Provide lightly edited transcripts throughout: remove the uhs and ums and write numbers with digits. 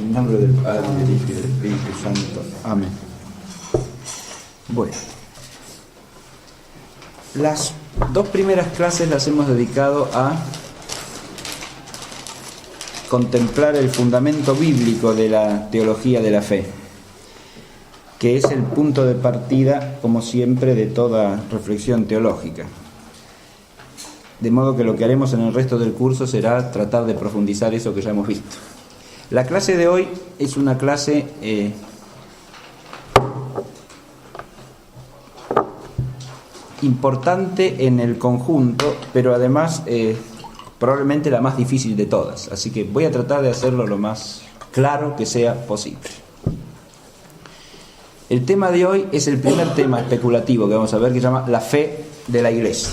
En nombre del Padre, del Hijo y del Espíritu Santo. Amén. Bueno, las dos primeras clases las hemos dedicado a contemplar el fundamento bíblico de la teología de la fe, que es el punto de partida, como siempre, de toda reflexión teológica. De modo que lo que haremos en el resto del curso será tratar de profundizar eso que ya hemos visto. La clase de hoy es una clase importante en el conjunto, pero además probablemente la más difícil de todas. Así que voy a tratar de hacerlo lo más claro que sea posible. El tema de hoy es el primer tema especulativo que vamos a ver, que se llama la fe de la Iglesia.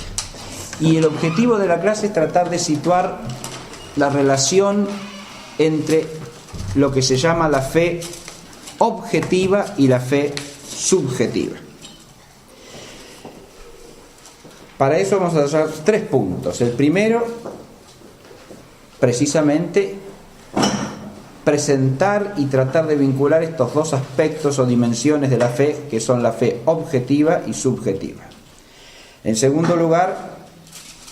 Y el objetivo de la clase es tratar de situar la relación entre lo que se llama la fe objetiva y la fe subjetiva. Para eso vamos a hacer 3 puntos. El primero, precisamente, presentar y tratar de vincular estos dos aspectos o dimensiones de la fe, que son la fe objetiva y subjetiva. En segundo lugar,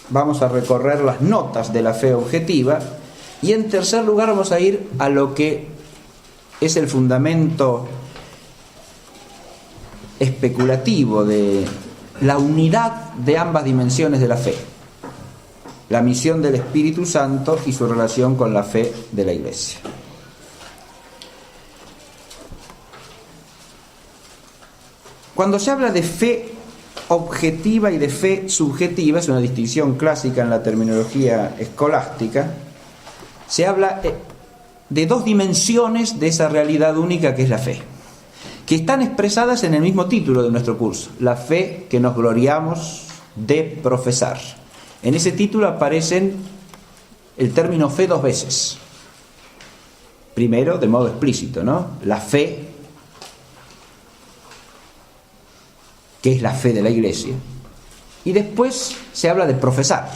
vamos a recorrer las notas de la fe objetiva. Y en tercer lugar vamos a ir a lo que es el fundamento especulativo de la unidad de ambas dimensiones de la fe, la misión del Espíritu Santo y su relación con la fe de la Iglesia. Cuando se habla de fe objetiva y de fe subjetiva, es una distinción clásica en la terminología escolástica, se habla de 2 dimensiones de esa realidad única que es la fe, que están expresadas en el mismo título de nuestro curso, la fe que nos gloriamos de profesar. En ese título aparecen el término fe 2 veces. Primero, de modo explícito, ¿no? La fe, que es la fe de la Iglesia, y después se habla de profesar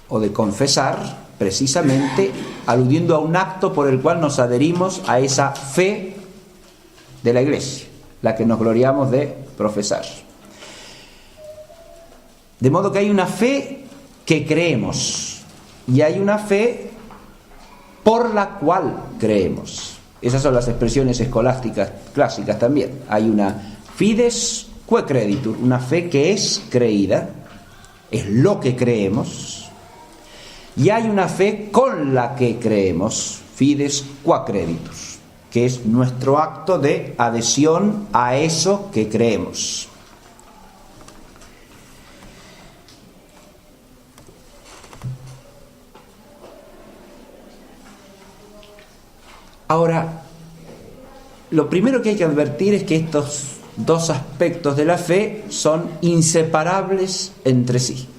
o de confesar, precisamente aludiendo a un acto por el cual nos adherimos a esa fe de la Iglesia, la que nos gloriamos de profesar. De modo que hay una fe que creemos y hay una fe por la cual creemos. Esas son las expresiones escolásticas clásicas también. Hay una fides quae creditur, una fe que es creída, es lo que creemos. Y hay una fe con la que creemos, fides qua creditus, que es nuestro acto de adhesión a eso que creemos. Ahora, lo primero que hay que advertir es que estos 2 aspectos de la fe son inseparables entre sí.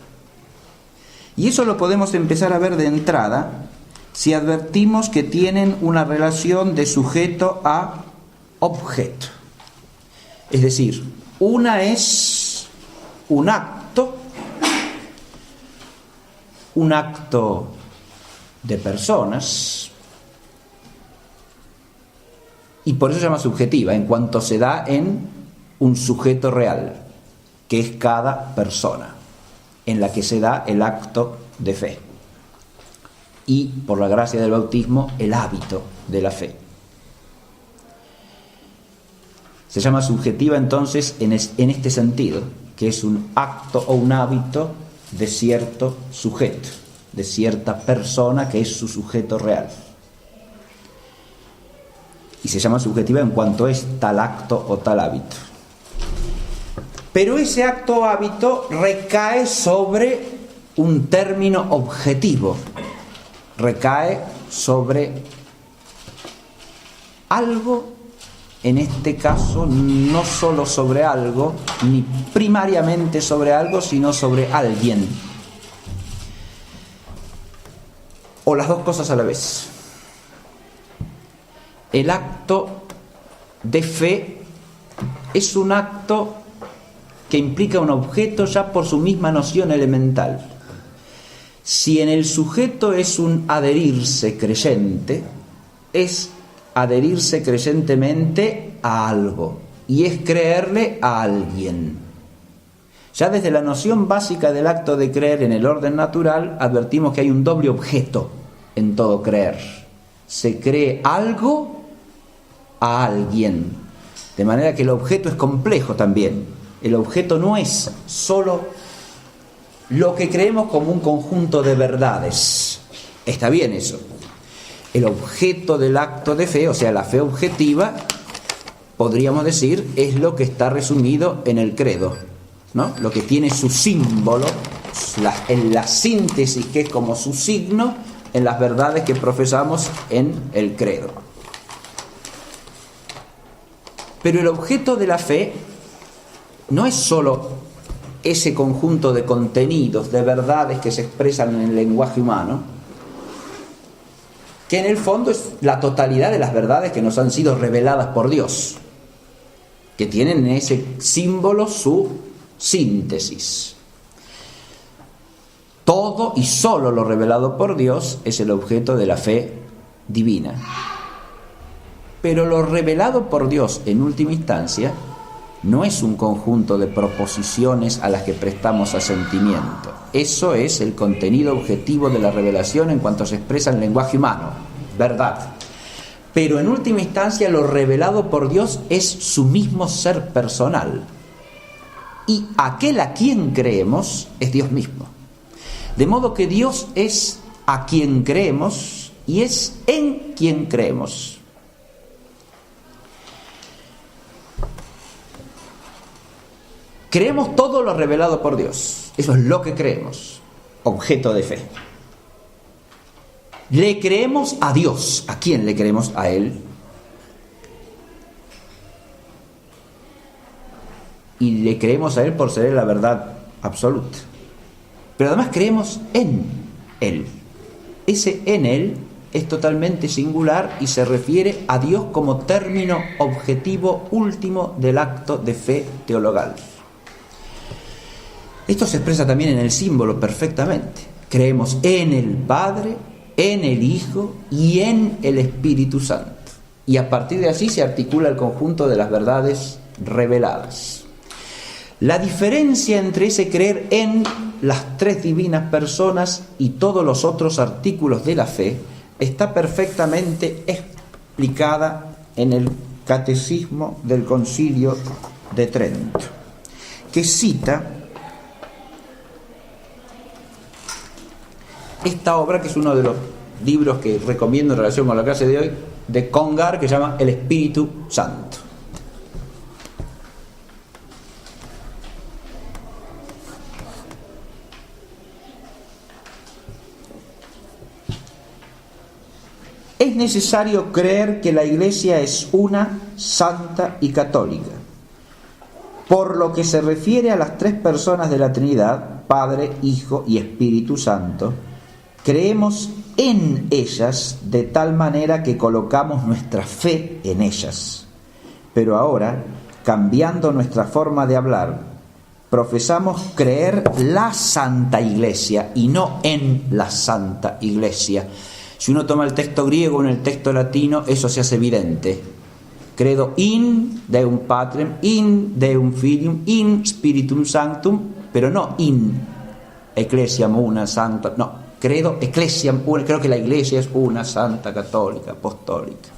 Y eso lo podemos empezar a ver de entrada si advertimos que tienen una relación de sujeto a objeto. Es decir, una es un acto de personas, y por eso se llama subjetiva, en cuanto se da en un sujeto real, que es cada persona, en la que se da el acto de fe y, por la gracia del bautismo, el hábito de la fe. Se llama subjetiva entonces en este sentido, que es un acto o un hábito de cierto sujeto, de cierta persona que es su sujeto real. Y se llama subjetiva en cuanto es tal acto o tal hábito. Pero ese acto o hábito recae sobre un término objetivo, recae sobre algo, en este caso no solo sobre algo, ni primariamente sobre algo, sino sobre alguien. O las 2 cosas a la vez. El acto de fe es un acto que implica un objeto ya por su misma noción elemental. Si en el sujeto es un adherirse creyente, es adherirse creyentemente a algo, y es creerle a alguien. Ya desde la noción básica del acto de creer en el orden natural, advertimos que hay un doble objeto en todo creer. Se cree algo a alguien, de manera que el objeto es complejo también. El objeto no es solo lo que creemos como un conjunto de verdades. Está bien eso. El objeto del acto de fe, o sea, la fe objetiva, podríamos decir, es lo que está resumido en el credo, ¿no? Lo que tiene su símbolo, en la síntesis que es como su signo, en las verdades que profesamos en el credo. Pero el objeto de la fe no es solo ese conjunto de contenidos, de verdades que se expresan en el lenguaje humano, que en el fondo es la totalidad de las verdades que nos han sido reveladas por Dios, que tienen en ese símbolo su síntesis. Todo y solo lo revelado por Dios es el objeto de la fe divina. Pero lo revelado por Dios en última instancia no es un conjunto de proposiciones a las que prestamos asentimiento. Eso es el contenido objetivo de la revelación en cuanto se expresa en lenguaje humano, verdad. Pero en última instancia lo revelado por Dios es su mismo ser personal. Y aquel a quien creemos es Dios mismo. De modo que Dios es a quien creemos y es en quien creemos. Creemos todo lo revelado por Dios. Eso es lo que creemos. Objeto de fe. Le creemos a Dios. ¿A quién le creemos? A Él. Y le creemos a Él por ser la verdad absoluta. Pero además creemos en Él. Ese en Él es totalmente singular y se refiere a Dios como término objetivo último del acto de fe teologal. Esto se expresa también en el símbolo perfectamente. Creemos en el Padre, en el Hijo y en el Espíritu Santo. Y a partir de allí se articula el conjunto de las verdades reveladas. La diferencia entre ese creer en las tres divinas personas y todos los otros artículos de la fe está perfectamente explicada en el Catecismo del Concilio de Trento, que cita esta obra, que es uno de los libros que recomiendo en relación con la clase de hoy, de Congar, que se llama El Espíritu Santo. Es necesario creer que la Iglesia es una, santa y católica. Por lo que se refiere a las tres personas de la Trinidad, Padre, Hijo y Espíritu Santo, creemos en ellas de tal manera que colocamos nuestra fe en ellas. Pero ahora, cambiando nuestra forma de hablar, profesamos creer la Santa Iglesia y no en la Santa Iglesia. Si uno toma el texto griego en el texto latino, eso se hace evidente. Credo in Deum Patrem, in Deum Filium, in Spiritum Sanctum, pero no in Ecclesiam una santa, no, credo Ecclesiam una, creo que la Iglesia es una, santa, católica, apostólica.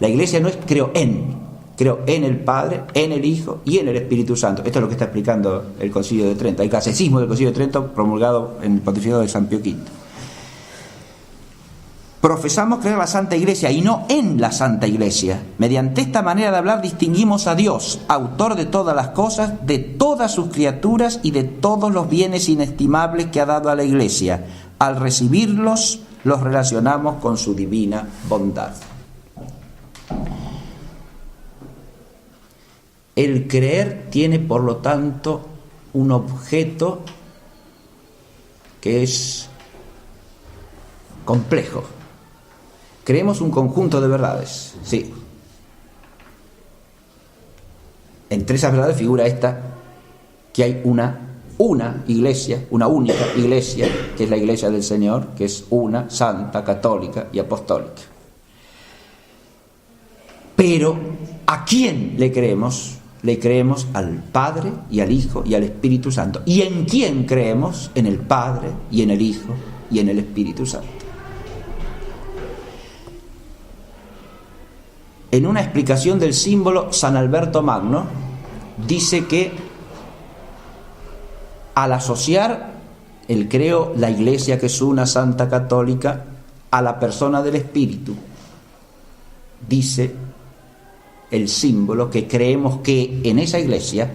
La Iglesia no es creo en el Padre, en el Hijo y en el Espíritu Santo. Esto es lo que está explicando el Concilio de Trento, el Catecismo del Concilio de Trento, promulgado en el pontificado de San Pío V. Profesamos creer la Santa Iglesia y no en la Santa Iglesia. Mediante esta manera de hablar distinguimos a Dios, autor de todas las cosas, de todas sus criaturas y de todos los bienes inestimables que ha dado a la Iglesia. Al recibirlos, los relacionamos con su divina bondad. El creer tiene, por lo tanto, un objeto que es complejo. Creemos un conjunto de verdades, sí. Entre esas verdades figura esta, que hay una iglesia, una única iglesia, que es la Iglesia del Señor, que es una, santa, católica y apostólica. Pero ¿a quién le creemos? Le creemos al Padre y al Hijo y al Espíritu Santo. ¿Y en quién creemos? En el Padre y en el Hijo y en el Espíritu Santo. En una explicación del símbolo, San Alberto Magno dice que al asociar el creo, la Iglesia, que es una santa católica, a la persona del Espíritu, dice el símbolo que creemos que en esa Iglesia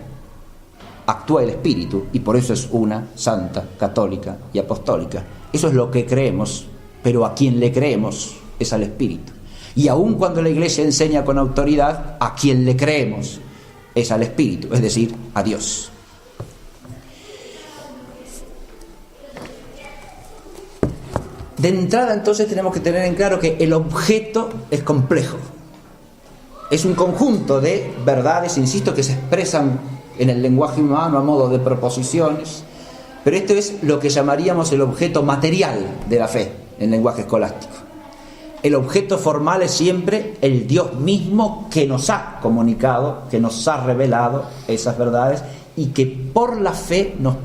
actúa el Espíritu y por eso es una santa, católica y apostólica. Eso es lo que creemos, pero a quien le creemos es al Espíritu. Y aun cuando la Iglesia enseña con autoridad, a quien le creemos es al Espíritu, es decir, a Dios. De entrada, entonces, tenemos que tener en claro que el objeto es complejo. Es un conjunto de verdades, insisto, que se expresan en el lenguaje humano a modo de proposiciones, pero esto es lo que llamaríamos el objeto material de la fe en lenguaje escolástico. El objeto formal es siempre el Dios mismo que nos ha comunicado, que nos ha revelado esas verdades y que por la fe nos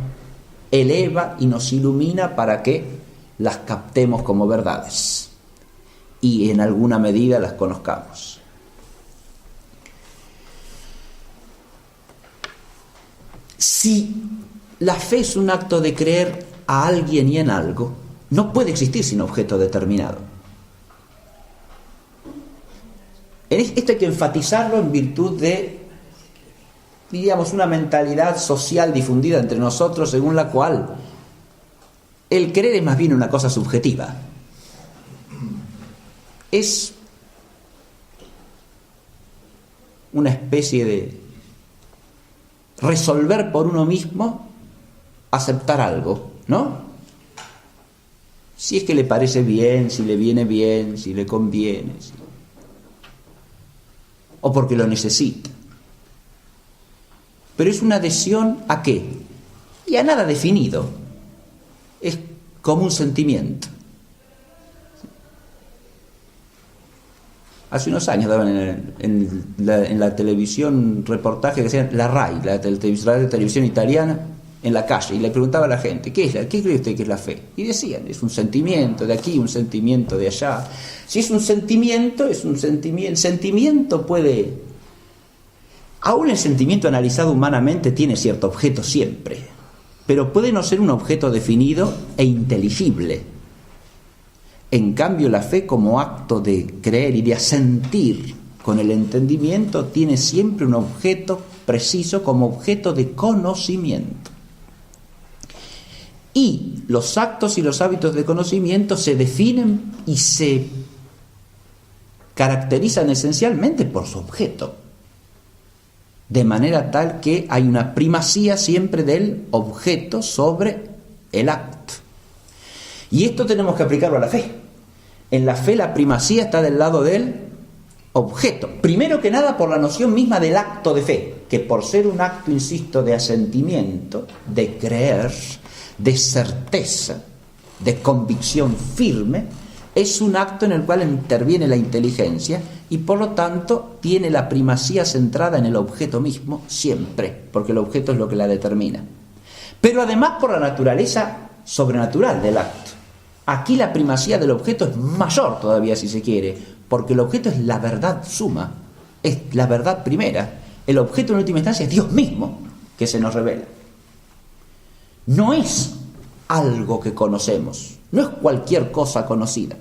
eleva y nos ilumina para que las captemos como verdades y en alguna medida las conozcamos. Si la fe es un acto de creer a alguien y en algo, no puede existir sin objeto determinado. Esto hay que enfatizarlo en virtud de, diríamos, una mentalidad social difundida entre nosotros según la cual el creer es más bien una cosa subjetiva. Es una especie de resolver por uno mismo aceptar algo, ¿no? Si es que le parece bien, si le viene bien, si le conviene, o porque lo necesita. Pero es una adhesión ¿a qué? Y a nada definido. Es como un sentimiento. Hace unos años daban en la televisión reportaje que hacían la RAI, la televisión italiana, en la calle, y le preguntaba a la gente, ¿qué cree usted que es la fe? Y decían, es un sentimiento de aquí, un sentimiento de allá. Si es un sentimiento, es un sentimiento. El sentimiento puede, aún el sentimiento analizado humanamente tiene cierto objeto siempre, pero puede no ser un objeto definido e inteligible. En cambio, la fe como acto de creer y de asentir con el entendimiento tiene siempre un objeto preciso como objeto de conocimiento. Y los actos y los hábitos de conocimiento se definen y se caracterizan esencialmente por su objeto, de manera tal que hay una primacía siempre del objeto sobre el acto. Y esto tenemos que aplicarlo a la fe. En la fe la primacía está del lado del objeto. Primero que nada por la noción misma del acto de fe, que por ser un acto, insisto, de asentimiento, de creer, de certeza, de convicción firme, es un acto en el cual interviene la inteligencia y por lo tanto tiene la primacía centrada en el objeto mismo siempre, porque el objeto es lo que la determina. Pero además por la naturaleza sobrenatural del acto. Aquí la primacía del objeto es mayor todavía, si se quiere, porque el objeto es la verdad suma, es la verdad primera. El objeto en última instancia es Dios mismo que se nos revela. No es algo que conocemos, no es cualquier cosa conocida.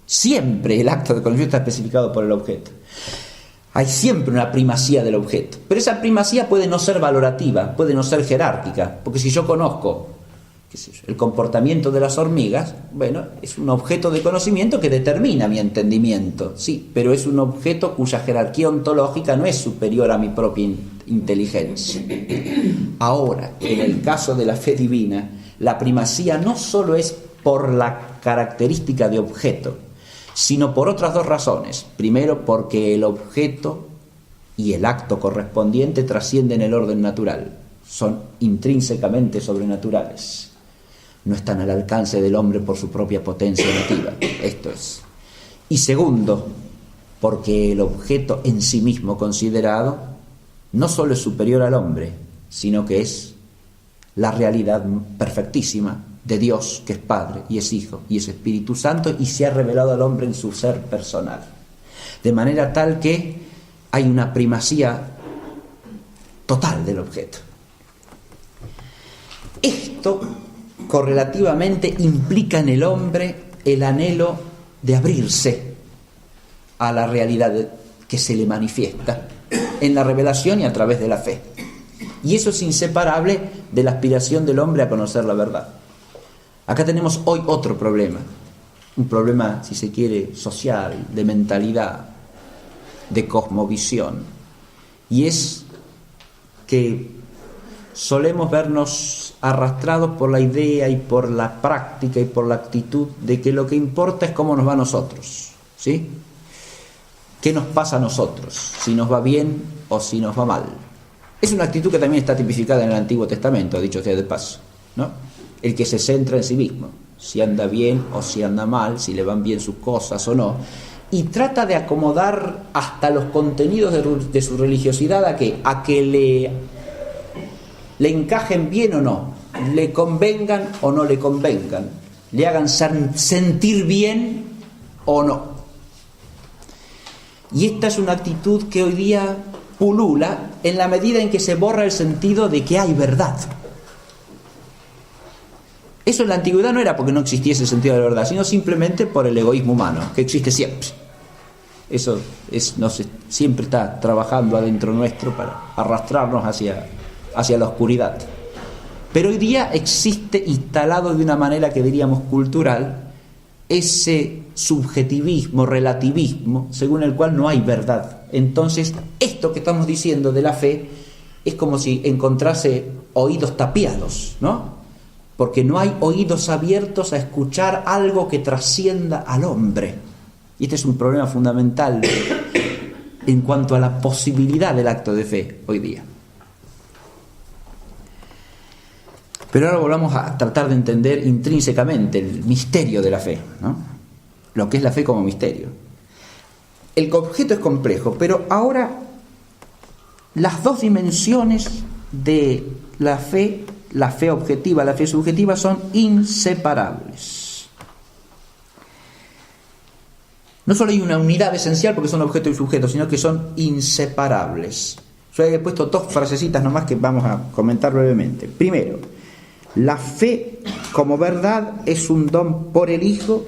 Siempre el acto de conocimiento está especificado por el objeto. Hay siempre una primacía del objeto, pero esa primacía puede no ser valorativa, puede no ser jerárquica, porque si yo conozco el comportamiento de las hormigas, bueno, es un objeto de conocimiento que determina mi entendimiento, sí, pero es un objeto cuya jerarquía ontológica no es superior a mi propia inteligencia. Ahora, en el caso de la fe divina, la primacía no solo es por la característica de objeto, sino por otras dos razones. Primero, porque el objeto y el acto correspondiente trascienden el orden natural, son intrínsecamente sobrenaturales. No están al alcance del hombre por su propia potencia nativa. Esto es. Y segundo, porque el objeto en sí mismo considerado no solo es superior al hombre, sino que es la realidad perfectísima de Dios, que es Padre y es Hijo y es Espíritu Santo, y se ha revelado al hombre en su ser personal. De manera tal que hay una primacía total del objeto. Esto correlativamente implica en el hombre el anhelo de abrirse a la realidad que se le manifiesta en la revelación y a través de la fe. Y eso es inseparable de la aspiración del hombre a conocer la verdad. Acá tenemos hoy otro problema, un problema, si se quiere, social, de mentalidad, de cosmovisión, y es que solemos vernos arrastrados por la idea y por la práctica y por la actitud de que lo que importa es cómo nos va a nosotros, ¿sí? ¿Qué nos pasa a nosotros? Si nos va bien o si nos va mal. Es una actitud que también está tipificada en el Antiguo Testamento, dicho sea de paso, ¿no? El que se centra en sí mismo, si anda bien o si anda mal, si le van bien sus cosas o no, y trata de acomodar hasta los contenidos de su religiosidad a que le encajen bien o no, le convengan o no le convengan, le hagan sentir bien o no. Y esta es una actitud que hoy día pulula en la medida en que se borra el sentido de que hay verdad. Eso en la antigüedad no era porque no existiese el sentido de la verdad, sino simplemente por el egoísmo humano, que existe siempre. Eso siempre está trabajando adentro nuestro para arrastrarnos hacia la oscuridad. Pero hoy día existe instalado de una manera que diríamos cultural ese subjetivismo, relativismo, según el cual no hay verdad. Entonces, esto que estamos diciendo de la fe es como si encontrase oídos tapiados, ¿no? Porque no hay oídos abiertos a escuchar algo que trascienda al hombre. Y este es un problema fundamental en cuanto a la posibilidad del acto de fe hoy día. Pero ahora volvamos a tratar de entender intrínsecamente el misterio de la fe, ¿no? Lo que es la fe como misterio. El objeto es complejo, pero ahora las dos dimensiones de la fe objetiva, la fe subjetiva, son inseparables. No solo hay una unidad esencial porque son objeto y sujeto, sino que son inseparables. Yo he puesto dos frasecitas nomás que vamos a comentar brevemente. Primero, la fe como verdad es un don por el Hijo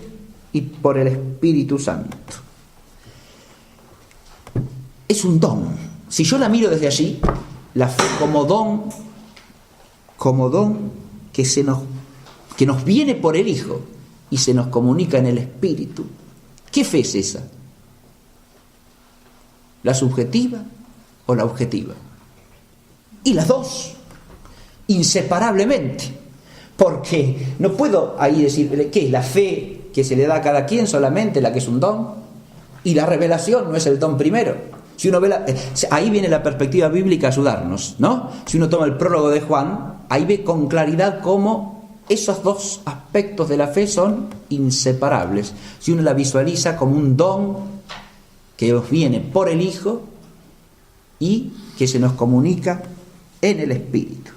y por el Espíritu Santo. Es un don. Si yo la miro desde allí, la fe como don que nos viene por el Hijo y se nos comunica en el Espíritu. ¿Qué fe es esa? ¿La subjetiva o la objetiva? Y las dos, inseparablemente, porque no puedo ahí decir ¿qué es la fe que se le da a cada quien solamente, la que es un don? Y la revelación no es el don primero. Si uno ve ahí viene la perspectiva bíblica a ayudarnos, ¿no? Si uno toma el prólogo de Juan, ahí ve con claridad cómo esos dos aspectos de la fe son inseparables. Si uno la visualiza como un don que nos viene por el Hijo y que se nos comunica en el Espíritu.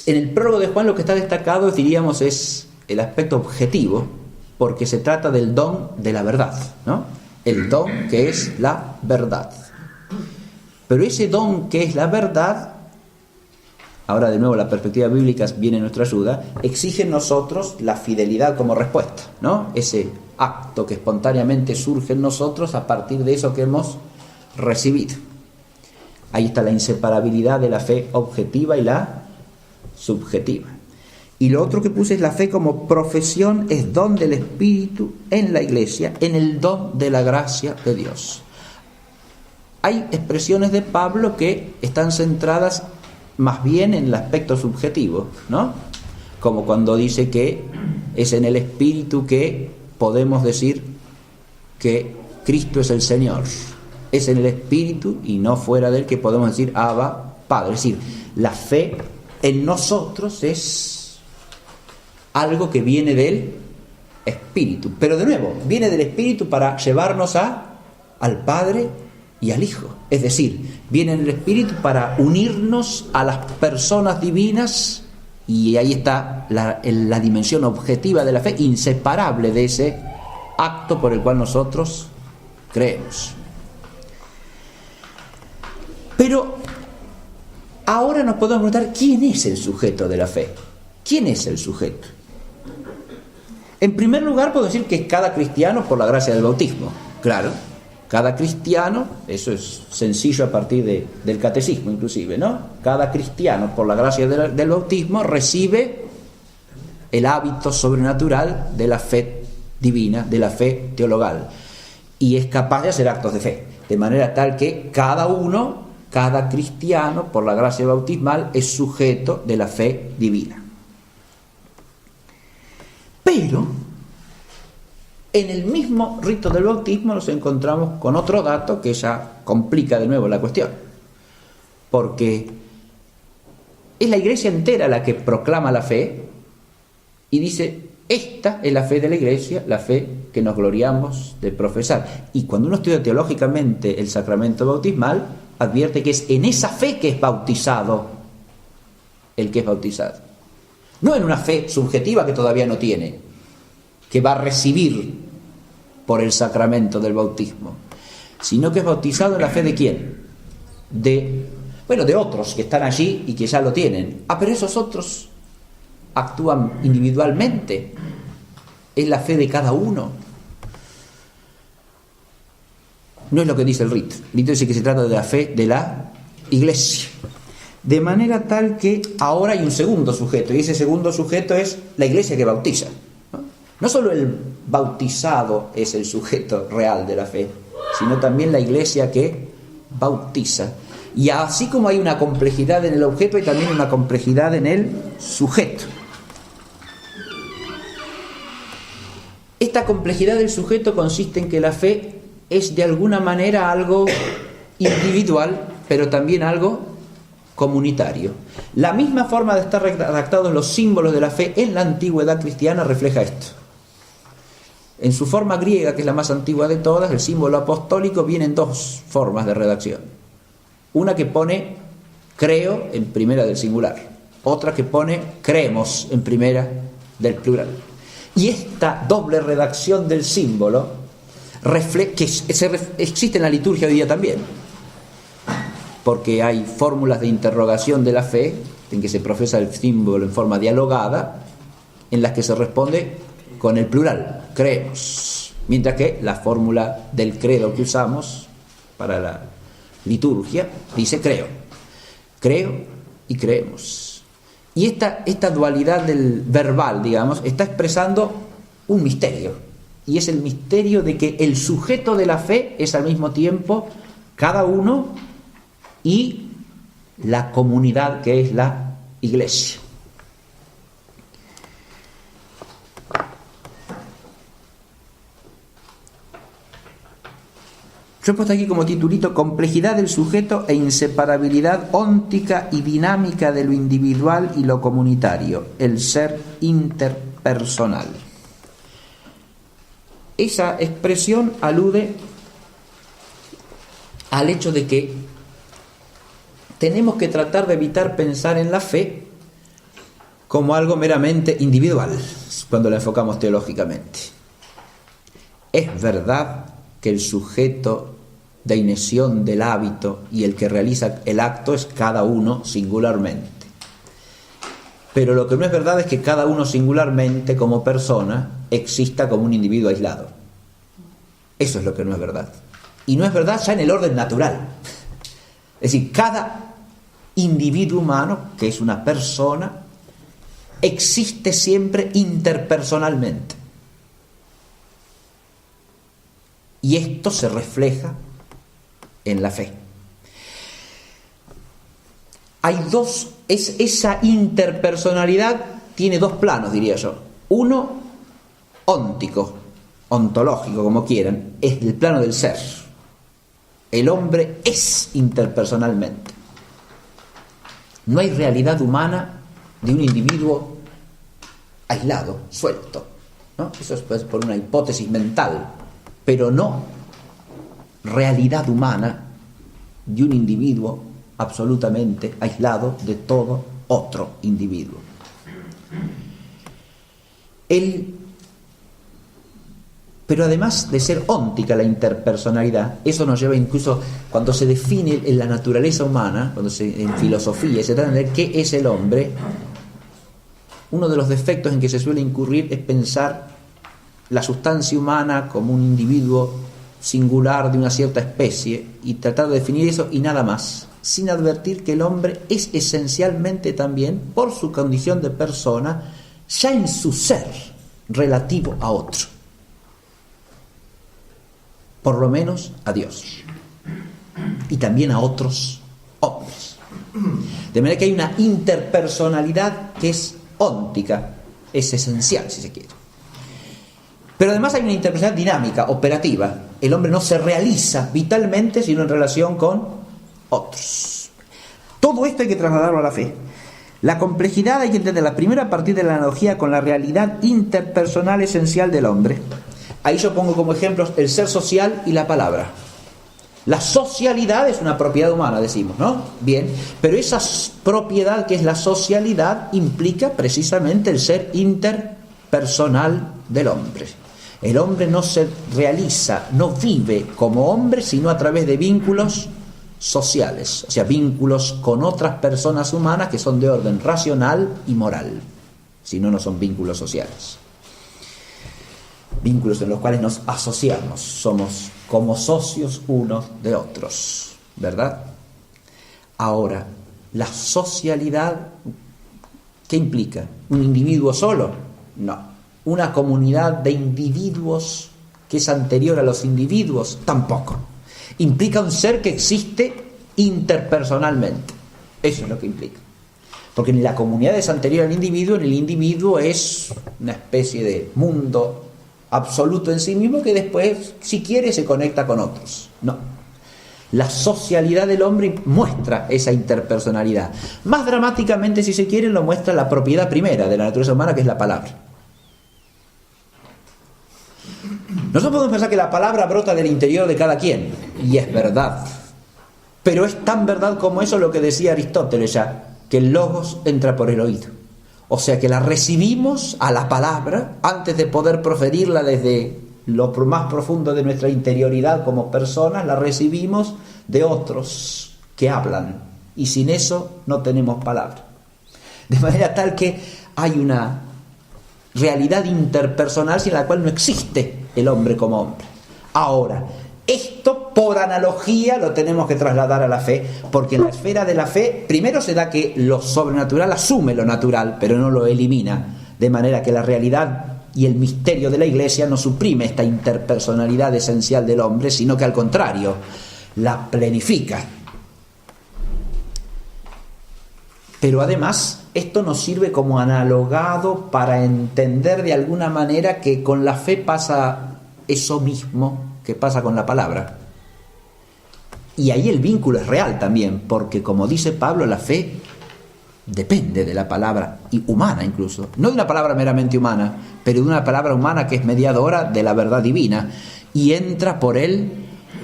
En el prólogo de Juan lo que está destacado, diríamos, es el aspecto objetivo, porque se trata del don de la verdad, ¿no? El don que es la verdad. Pero ese don que es la verdad, ahora de nuevo la perspectiva bíblica viene en nuestra ayuda, exige en nosotros la fidelidad como respuesta, ¿no? Ese acto que espontáneamente surge en nosotros a partir de eso que hemos recibido. Ahí está la inseparabilidad de la fe objetiva y la subjetiva. Y lo otro que puse es la fe como profesión, es don del Espíritu en la Iglesia, en el don de la gracia de Dios. Hay expresiones de Pablo que están centradas más bien en el aspecto subjetivo, ¿no? Como cuando dice que es en el Espíritu que podemos decir que Cristo es el Señor. Es en el Espíritu y no fuera de él que podemos decir Abba, Padre. Es decir, la fe en nosotros es algo que viene del Espíritu. Pero de nuevo, viene del Espíritu para llevarnos al Padre y al Hijo. Es decir, viene en el Espíritu para unirnos a las personas divinas, y ahí está la dimensión objetiva de la fe, inseparable de ese acto por el cual nosotros creemos. Pero ahora nos podemos preguntar, ¿quién es el sujeto de la fe? ¿Quién es el sujeto? En primer lugar, puedo decir que es cada cristiano por la gracia del bautismo. Claro, cada cristiano, eso es sencillo a partir del catecismo inclusive, ¿no? Cada cristiano por la gracia del bautismo recibe el hábito sobrenatural de la fe divina, de la fe teologal, y es capaz de hacer actos de fe, de manera tal que cada cristiano por la gracia bautismal es sujeto de la fe divina. Pero en el mismo rito del bautismo nos encontramos con otro dato que ya complica de nuevo la cuestión, porque es la Iglesia entera la que proclama la fe y dice: esta es la fe de la Iglesia, la fe que nos gloriamos de profesar. Y cuando uno estudia teológicamente el sacramento bautismal, advierte que es en esa fe que es bautizado el que es bautizado. No en una fe subjetiva que todavía no tiene, que va a recibir por el sacramento del bautismo, sino que es bautizado en la fe de ¿quién? De otros que están allí y que ya lo tienen. Pero esos otros actúan individualmente. Es la fe de cada uno. No es lo que dice el rito. El rito dice que se trata de la fe de la Iglesia. De manera tal que ahora hay un segundo sujeto, y ese segundo sujeto es la Iglesia que bautiza. No solo el bautizado es el sujeto real de la fe, sino también la Iglesia que bautiza. Y así como hay una complejidad en el objeto, hay también una complejidad en el sujeto. Esta complejidad del sujeto consiste en que la fe es de alguna manera algo individual, pero también algo comunitario. La misma forma de estar redactados los símbolos de la fe en la antigüedad cristiana refleja esto. En su forma griega, que es la más antigua de todas, el símbolo apostólico viene en dos formas de redacción. Una que pone creo en primera del singular, otra que pone creemos en primera del plural. Y esta doble redacción del símbolo existe en la liturgia hoy día también, porque hay fórmulas de interrogación de la fe en que se profesa el símbolo en forma dialogada, en las que se responde con el plural, creemos, mientras que la fórmula del credo que usamos para la liturgia dice creo y creemos. Y esta dualidad del verbal, digamos, está expresando un misterio, y es el misterio de que el sujeto de la fe es al mismo tiempo cada uno y la comunidad que es la Iglesia. Yo he puesto aquí como titulito: complejidad del sujeto e inseparabilidad óntica y dinámica de lo individual y lo comunitario, el ser interpersonal. Esa expresión alude al hecho de que tenemos que tratar de evitar pensar en la fe como algo meramente individual cuando la enfocamos teológicamente. Es verdad que el sujeto de iniciación del hábito y el que realiza el acto es cada uno singularmente. Pero lo que no es verdad es que cada uno singularmente como persona exista como un individuo aislado. Eso es lo que no es verdad. Y no es verdad ya en el orden natural. Es decir, cada individuo humano, que es una persona, existe siempre interpersonalmente. Y esto se refleja en la fe. Esa interpersonalidad tiene dos planos, diría yo. Uno óntico, ontológico, como quieran, es el plano del ser. El hombre es interpersonalmente. No hay realidad humana de un individuo aislado, suelto, ¿no? Eso es pues, por una hipótesis mental, pero no realidad humana de un individuo absolutamente aislado de todo otro individuo. Pero además de ser óntica la interpersonalidad, eso nos lleva incluso, cuando se define en la naturaleza humana, en filosofía, se trata de ver qué es el hombre. Uno de los defectos en que se suele incurrir es pensar la sustancia humana como un individuo singular de una cierta especie y tratar de definir eso y nada más, sin advertir que el hombre es esencialmente también, por su condición de persona, ya en su ser relativo a otro, por lo menos a Dios y también a otros hombres, de manera que hay una interpersonalidad que es óntica, es esencial si se quiere. Pero además hay una interpersonalidad dinámica, operativa. El hombre no se realiza vitalmente sino en relación con otros. Todo esto hay que trasladarlo a la fe. La complejidad hay que entenderla primero a partir de la analogía con la realidad interpersonal esencial del hombre. Ahí yo pongo como ejemplos el ser social y la palabra. La socialidad es una propiedad humana, decimos, ¿no? Bien, pero esa propiedad que es la socialidad implica precisamente el ser interpersonal del hombre. El hombre no se realiza, no vive como hombre, sino a través de vínculos sociales, o sea, vínculos con otras personas humanas que son de orden racional y moral, si no, no son vínculos sociales. Vínculos en los cuales nos asociamos, somos como socios unos de otros, ¿verdad? Ahora, la socialidad, ¿qué implica? ¿Un individuo solo? No. ¿Una comunidad de individuos que es anterior a los individuos? Tampoco. Implica un ser que existe interpersonalmente. Eso es lo que implica. Porque ni la comunidad es anterior al individuo, ni el individuo es una especie de mundo absoluto en sí mismo que después, si quiere, se conecta con otros. No. La socialidad del hombre muestra esa interpersonalidad. Más dramáticamente, si se quiere, lo muestra la propiedad primera de la naturaleza humana, que es la palabra. Nosotros podemos pensar que la palabra brota del interior de cada quien, y es verdad. Pero es tan verdad como eso lo que decía Aristóteles ya, que el logos entra por el oído. O sea que la recibimos a la palabra antes de poder proferirla desde lo más profundo de nuestra interioridad como personas, la recibimos de otros que hablan. Y sin eso no tenemos palabra. De manera tal que hay una realidad interpersonal sin la cual no existe el hombre como hombre. Ahora, esto por analogía lo tenemos que trasladar a la fe, porque en la esfera de la fe primero se da que lo sobrenatural asume lo natural, pero no lo elimina, de manera que la realidad y el misterio de la Iglesia no suprime esta interpersonalidad esencial del hombre, sino que al contrario, la plenifica. Pero además, esto nos sirve como analogado para entender de alguna manera que con la fe pasa eso mismo que pasa con la palabra. Y ahí el vínculo es real también, porque como dice Pablo, la fe depende de la palabra, y humana incluso, no de una palabra meramente humana, pero de una palabra humana que es mediadora de la verdad divina, y entra por el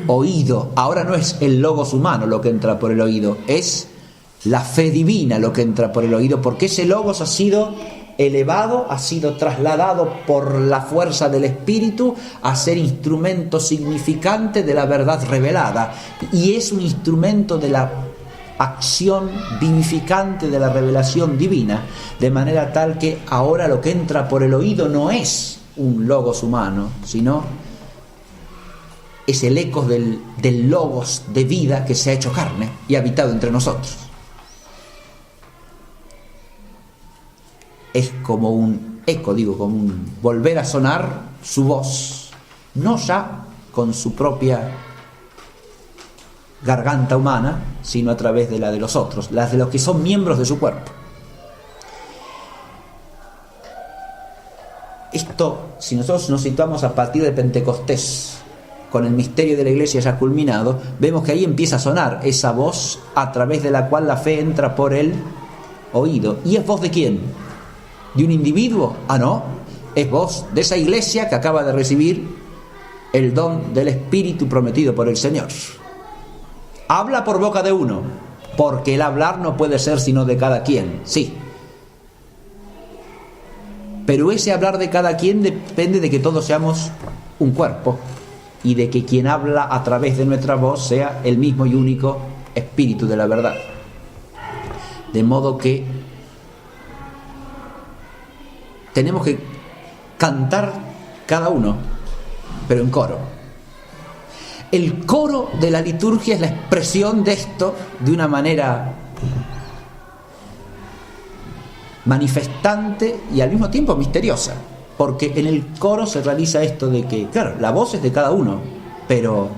oído. Ahora no es el logos humano lo que entra por el oído, es la fe divina lo que entra por el oído, porque ese logos ha sido elevado, ha sido trasladado por la fuerza del Espíritu a ser instrumento significante de la verdad revelada, y es un instrumento de la acción vivificante de la revelación divina, de manera tal que ahora lo que entra por el oído no es un logos humano, sino es el eco del logos de vida que se ha hecho carne y ha habitado entre nosotros. Es como un eco, como un volver a sonar su voz, no ya con su propia garganta humana, sino a través de la de los otros, las de los que son miembros de su cuerpo. Esto, si nosotros nos situamos a partir de Pentecostés, con el misterio de la Iglesia ya culminado, vemos que ahí empieza a sonar esa voz a través de la cual la fe entra por el oído. ¿Y es voz de quién? de un individuo? Ah, no, es voz de esa iglesia que acaba de recibir el don del Espíritu prometido por el Señor. Habla por boca de uno, porque el hablar no puede ser sino de cada quien, sí. Pero ese hablar de cada quien depende de que todos seamos un cuerpo y de que quien habla a través de nuestra voz sea el mismo y único Espíritu de la verdad. De modo que tenemos que cantar cada uno, pero en coro. El coro de la liturgia es la expresión de esto de una manera manifestante y al mismo tiempo misteriosa, porque en el coro se realiza esto de que, claro, la voz es de cada uno, pero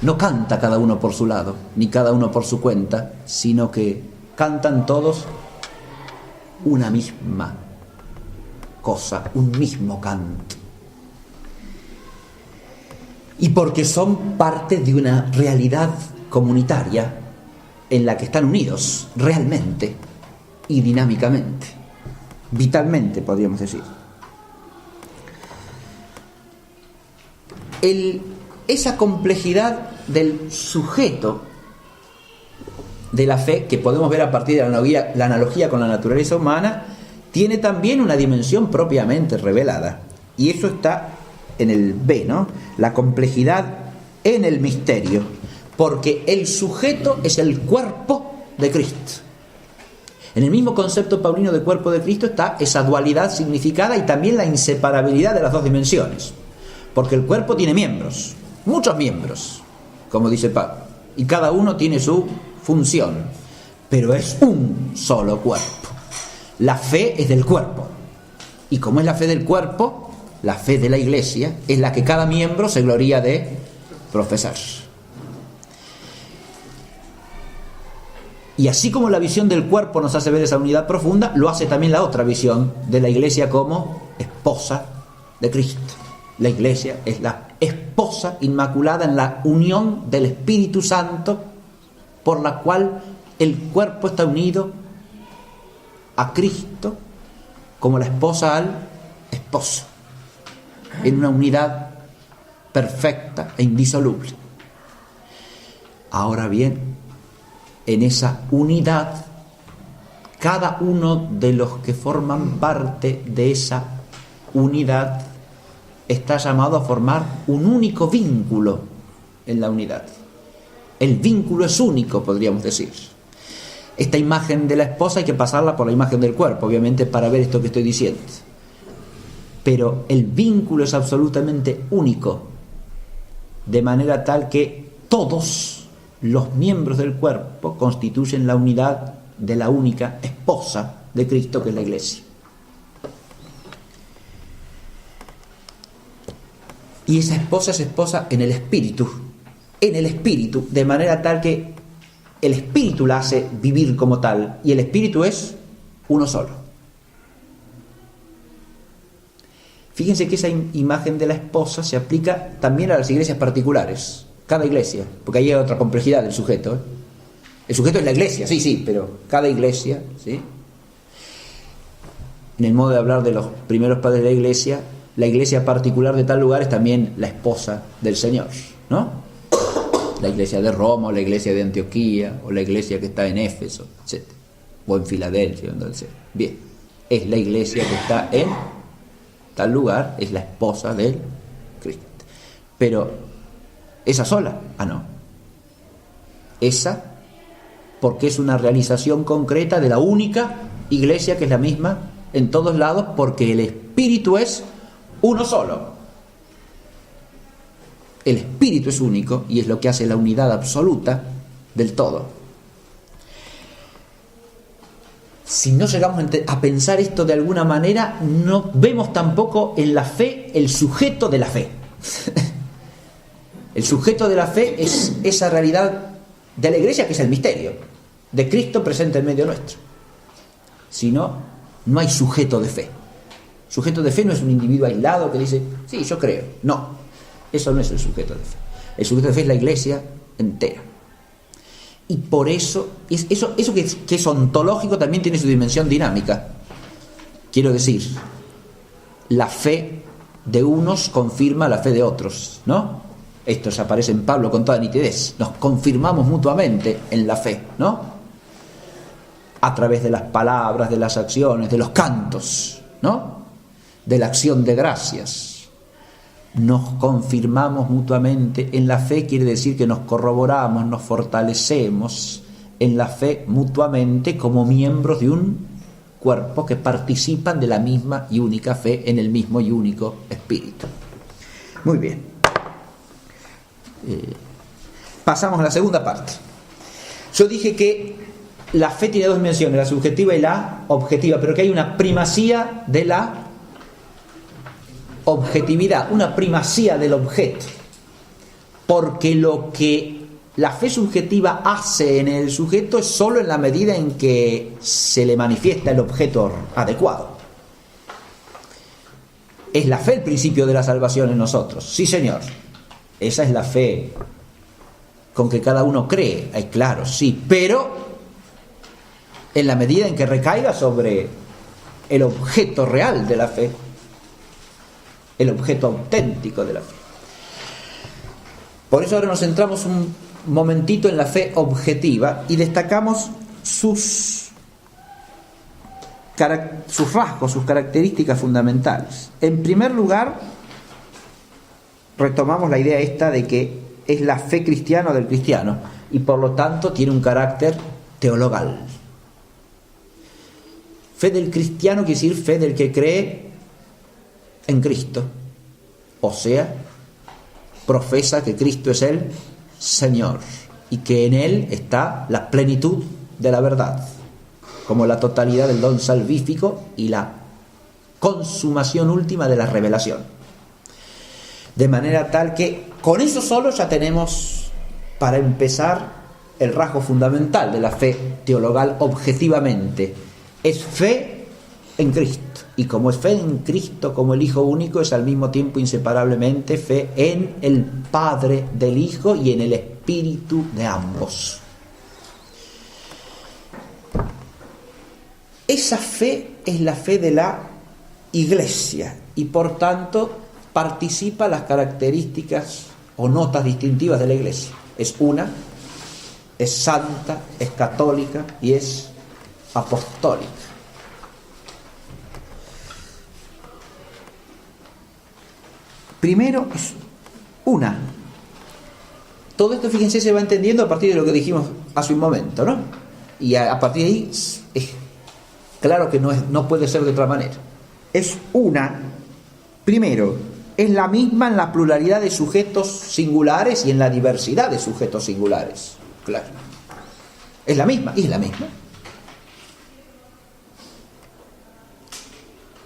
no canta cada uno por su lado, ni cada uno por su cuenta, sino que cantan todos una misma cosa, un mismo canto. Y porque son parte de una realidad comunitaria en la que están unidos realmente y dinámicamente, vitalmente, podríamos decir. Esa complejidad del sujeto de la fe, que podemos ver a partir de la analogía con la naturaleza humana, tiene también una dimensión propiamente revelada. Y eso está en el B, ¿no? La complejidad en el misterio, porque el sujeto es el cuerpo de Cristo. En el mismo concepto paulino de cuerpo de Cristo está esa dualidad significada y también la inseparabilidad de las dos dimensiones. Porque el cuerpo tiene miembros, muchos miembros, como dice Pablo, y cada uno tiene su función, pero es un solo cuerpo. La fe es del cuerpo, y como es la fe del cuerpo, la fe de la Iglesia es la que cada miembro se gloría de profesar. Y así como la visión del cuerpo nos hace ver esa unidad profunda, lo hace también la otra visión de la Iglesia como esposa de Cristo. La Iglesia es la esposa inmaculada en la unión del Espíritu Santo, por la cual el cuerpo está unido a Cristo como la esposa al esposo, en una unidad perfecta e indisoluble. Ahora bien, en esa unidad, cada uno de los que forman parte de esa unidad está llamado a formar un único vínculo en la unidad. El vínculo es único, podríamos decir. Esta imagen de la esposa hay que pasarla por la imagen del cuerpo, obviamente, para ver esto que estoy diciendo. Pero el vínculo es absolutamente único, de manera tal que todos los miembros del cuerpo constituyen la unidad de la única esposa de Cristo, que es la Iglesia. Y esa esposa es esposa en el Espíritu, de manera tal que el Espíritu la hace vivir como tal, y el Espíritu es uno solo. Fíjense que esa imagen de la esposa se aplica también a las iglesias particulares, cada iglesia, porque ahí hay otra complejidad del sujeto, ¿eh? El sujeto es la iglesia, sí, pero cada iglesia, ¿sí? En el modo de hablar de los primeros padres de la iglesia particular de tal lugar es también la esposa del Señor, ¿no? La iglesia de Roma, o la iglesia de Antioquía, o la iglesia que está en Éfeso, etc. O en Filadelfia, etc. Bien, es la iglesia que está en tal lugar, es la esposa del Cristo. Pero, ¿esa sola? Ah, no. Esa, porque es una realización concreta de la única iglesia que es la misma en todos lados, porque el Espíritu es uno solo. El Espíritu es único y es lo que hace la unidad absoluta del todo. Si no llegamos a pensar esto de alguna manera, no vemos tampoco en la fe el sujeto de la fe. El sujeto de la fe es esa realidad de la Iglesia que es el misterio de Cristo presente en medio nuestro. Si no, no hay sujeto de fe. Sujeto de fe no es un individuo aislado que dice, sí, yo creo. No, eso no es el sujeto de fe. El sujeto de fe es la Iglesia entera. Y por eso, eso que es ontológico también tiene su dimensión dinámica. Quiero decir, la fe de unos confirma la fe de otros, ¿no? Esto se aparece en Pablo con toda nitidez. Nos confirmamos mutuamente en la fe, ¿no? A través de las palabras, de las acciones, de los cantos, ¿no? De la acción de gracias. Nos confirmamos mutuamente en la fe, quiere decir que nos corroboramos, nos fortalecemos en la fe mutuamente como miembros de un cuerpo que participan de la misma y única fe en el mismo y único Espíritu. Muy bien. Pasamos a la segunda parte. Yo dije que la fe tiene dos dimensiones, la subjetiva y la objetiva, pero que hay una primacía de la objetividad, una primacía del objeto, porque lo que la fe subjetiva hace en el sujeto es solo en la medida en que se le manifiesta el objeto adecuado. ¿Es la fe el principio de la salvación en nosotros? Sí, Señor. Esa es la fe con que cada uno cree, claro, sí, pero en la medida en que recaiga sobre el objeto real de la fe, el objeto auténtico de la fe. Por eso ahora nos centramos un momentito en la fe objetiva y destacamos sus rasgos, sus características fundamentales. En primer lugar, retomamos la idea esta de que es la fe cristiana del cristiano y por lo tanto tiene un carácter teologal. Fe del cristiano quiere decir fe del que cree en Cristo, o sea, profesa que Cristo es el Señor y que en Él está la plenitud de la verdad, como la totalidad del don salvífico y la consumación última de la revelación. De manera tal que con eso solo ya tenemos, para empezar, el rasgo fundamental de la fe teologal objetivamente. Es fe en Cristo. Y como es fe en Cristo como el Hijo único, es al mismo tiempo inseparablemente fe en el Padre del Hijo y en el Espíritu de ambos. Esa fe es la fe de la Iglesia y por tanto participa las características o notas distintivas de la Iglesia. Es una, es santa, es católica y es apostólica. Primero es una. Todo esto, fíjense, se va entendiendo a partir de lo que dijimos hace un momento, ¿no? Y a partir de ahí es claro que no puede ser de otra manera. Es una. Primero, es la misma en la pluralidad de sujetos singulares y en la diversidad de sujetos singulares. Claro. Es la misma, y es la misma.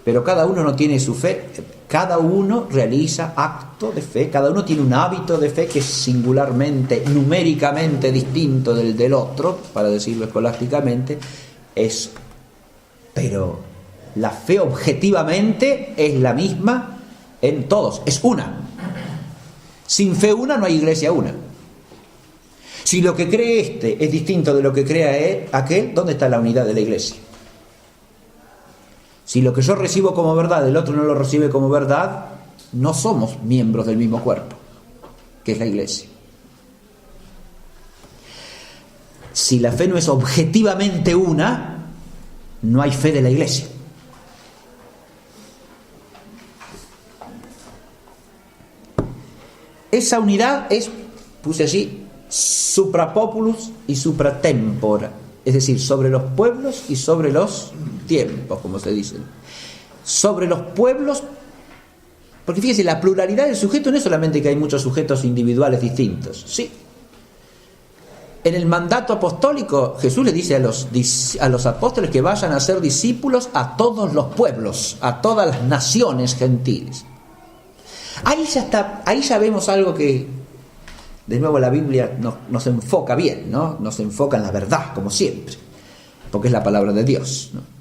Pero cada uno no tiene su fe, cada uno realiza acto de fe, cada uno tiene un hábito de fe que es singularmente, numéricamente distinto del otro, para decirlo escolásticamente, pero la fe objetivamente es la misma en todos, es una. Sin fe una no hay iglesia una. Si lo que cree este es distinto de lo que cree aquel, ¿dónde está la unidad de la iglesia? Si lo que yo recibo como verdad, el otro no lo recibe como verdad, no somos miembros del mismo cuerpo, que es la iglesia. Si la fe no es objetivamente una, no hay fe de la iglesia. Esa unidad es, puse así, suprapopulus y supratempora, es decir, sobre los pueblos y sobre los tiempos, como se dice. Sobre los pueblos, porque fíjense, la pluralidad del sujeto no es solamente que hay muchos sujetos individuales distintos, sí. En el mandato apostólico, Jesús le dice a los apóstoles que vayan a ser discípulos a todos los pueblos, a todas las naciones gentiles. Ahí ya vemos algo que, de nuevo, la Biblia nos enfoca bien, ¿no? Nos enfoca en la verdad, como siempre, porque es la palabra de Dios, ¿no?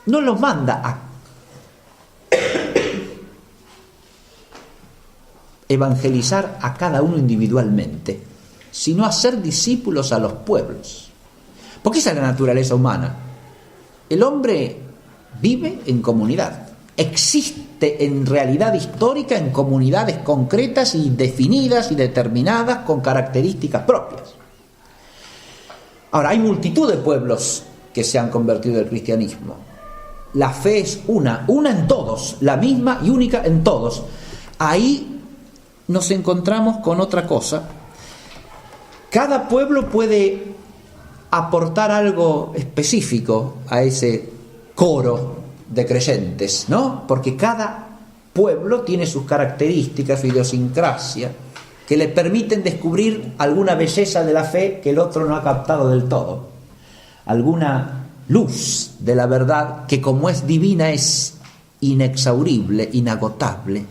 No los manda a evangelizar a cada uno individualmente, sino a ser discípulos a los pueblos. Porque esa es la naturaleza humana. El hombre vive en comunidad, existe en realidad histórica en comunidades concretas y definidas y determinadas con características propias. Ahora, hay multitud de pueblos que se han convertido al cristianismo. La fe es una en todos, la misma y única en todos. Ahí nos encontramos con otra cosa. Cada pueblo puede aportar algo específico a ese coro de creyentes, ¿no? Porque cada pueblo tiene sus características, su idiosincrasia, que le permiten descubrir alguna belleza de la fe que el otro no ha captado del todo, alguna luz de la verdad que, como es divina, es inexhaurible, inagotable,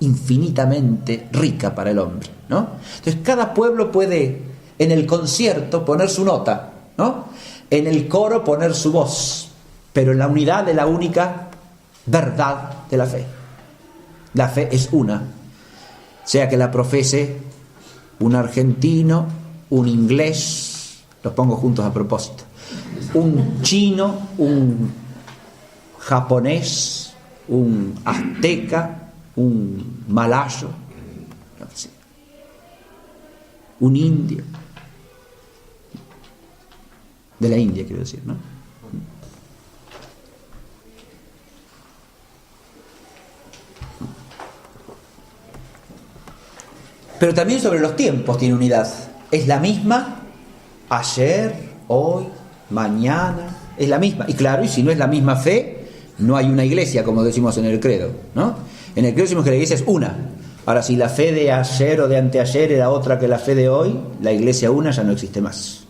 infinitamente rica para el hombre, ¿no? Entonces cada pueblo puede en el concierto poner su nota, ¿no? En el coro poner su voz, pero en la unidad de la única verdad de la fe. La fe es una, sea que la profese un argentino, un inglés, los pongo juntos a propósito, un chino, un japonés, un azteca, un malayo, un indio, de la India quiero decir, ¿no? Pero también sobre los tiempos tiene unidad. Es la misma ayer, hoy, mañana, es la misma. Y claro, y si no es la misma fe, no hay una iglesia, como decimos en el credo, ¿no? En el credo decimos que la iglesia es una. Ahora, si la fe de ayer o de anteayer era otra que la fe de hoy, la iglesia una ya no existe más.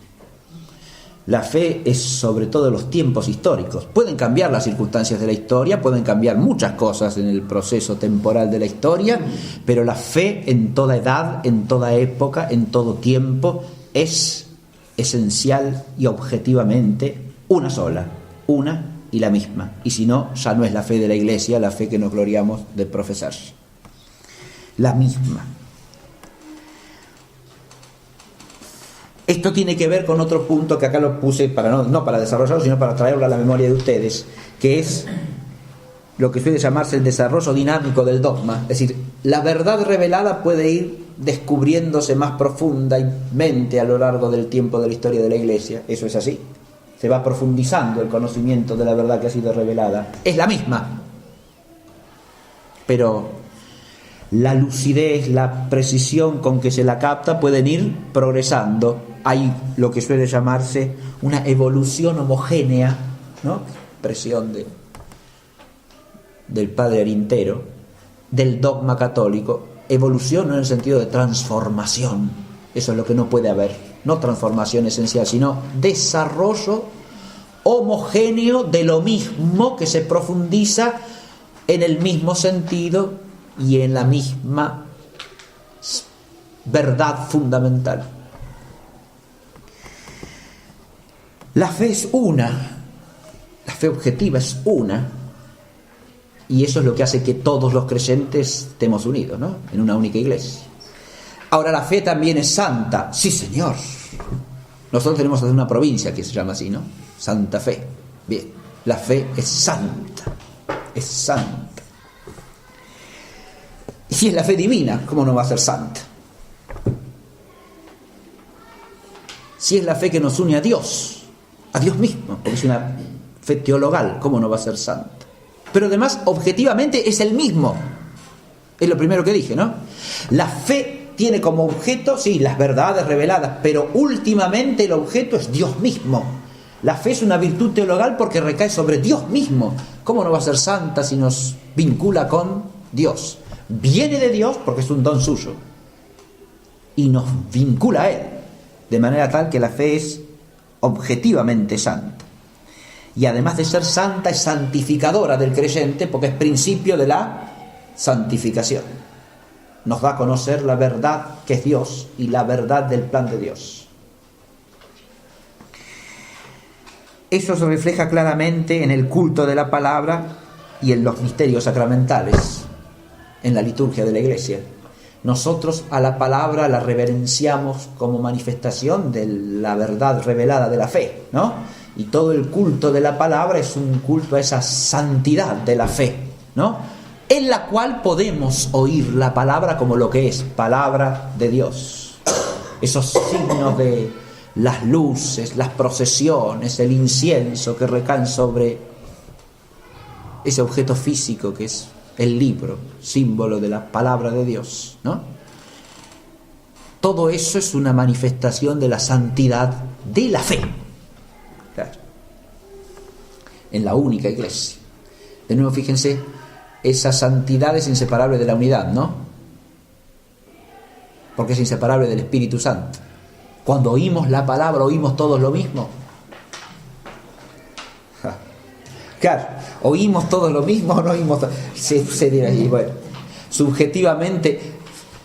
La fe es sobre todo los tiempos históricos. Pueden cambiar las circunstancias de la historia, pueden cambiar muchas cosas en el proceso temporal de la historia, pero la fe en toda edad, en toda época, en todo tiempo, es esencial y objetivamente una sola, una y la misma. Y si no, ya no es la fe de la iglesia, la fe que nos gloriamos de profesar. La misma. Esto tiene que ver con otro punto que acá lo puse para no para desarrollarlo, sino para traerlo a la memoria de ustedes, que es lo que suele llamarse el desarrollo dinámico del dogma. Es decir, la verdad revelada puede ir descubriéndose más profundamente a lo largo del tiempo de la historia de la Iglesia. Eso es así. Se va profundizando el conocimiento de la verdad que ha sido revelada. Es la misma, pero la lucidez, la precisión con que se la capta pueden ir progresando. Hay lo que suele llamarse una evolución homogénea, ¿no? Expresión del padre Arintero, del dogma católico. Evolución no en el sentido de transformación, eso es lo que no puede haber, no transformación esencial, sino desarrollo homogéneo de lo mismo que se profundiza en el mismo sentido y en la misma verdad fundamental. La fe es una, la fe objetiva es una, y eso es lo que hace que todos los creyentes estemos unidos, ¿no? En una única iglesia. Ahora, la fe también es santa. Sí, señor. Nosotros tenemos una provincia que se llama así, ¿no? Santa Fe. Bien, la fe es santa, es santa. Y si es la fe divina, ¿cómo no va a ser santa? Si es la fe que nos une a Dios mismo, porque es una fe teologal, ¿cómo no va a ser santa? Pero además, objetivamente, es el mismo. Es lo primero que dije, ¿no? La fe tiene como objeto, sí, las verdades reveladas, pero últimamente el objeto es Dios mismo. La fe es una virtud teologal porque recae sobre Dios mismo. ¿Cómo no va a ser santa si nos vincula con Dios? Viene de Dios porque es un don suyo y nos vincula a Él, de manera tal que la fe es objetivamente santa. Y además de ser santa, es santificadora del creyente porque es principio de la santificación. Nos da a conocer la verdad que es Dios y la verdad del plan de Dios. Eso se refleja claramente en el culto de la palabra y en los misterios sacramentales, en la liturgia de la Iglesia. Nosotros a la palabra la reverenciamos como manifestación de la verdad revelada de la fe, ¿no? Y todo el culto de la palabra es un culto a esa santidad de la fe, ¿no? En la cual podemos oír la palabra como lo que es, palabra de Dios. Esos signos de las luces, las procesiones, el incienso que recaen sobre ese objeto físico que es el libro, símbolo de la palabra de Dios, ¿no? Todo eso es una manifestación de la santidad de la fe. Claro. En la única iglesia. De nuevo, fíjense, esa santidad es inseparable de la unidad, ¿no? Porque es inseparable del Espíritu Santo. Cuando oímos la palabra, ¿oímos todos lo mismo? Claro, ¿oímos todos lo mismo o no oímos? Se dirá allí, bueno, subjetivamente,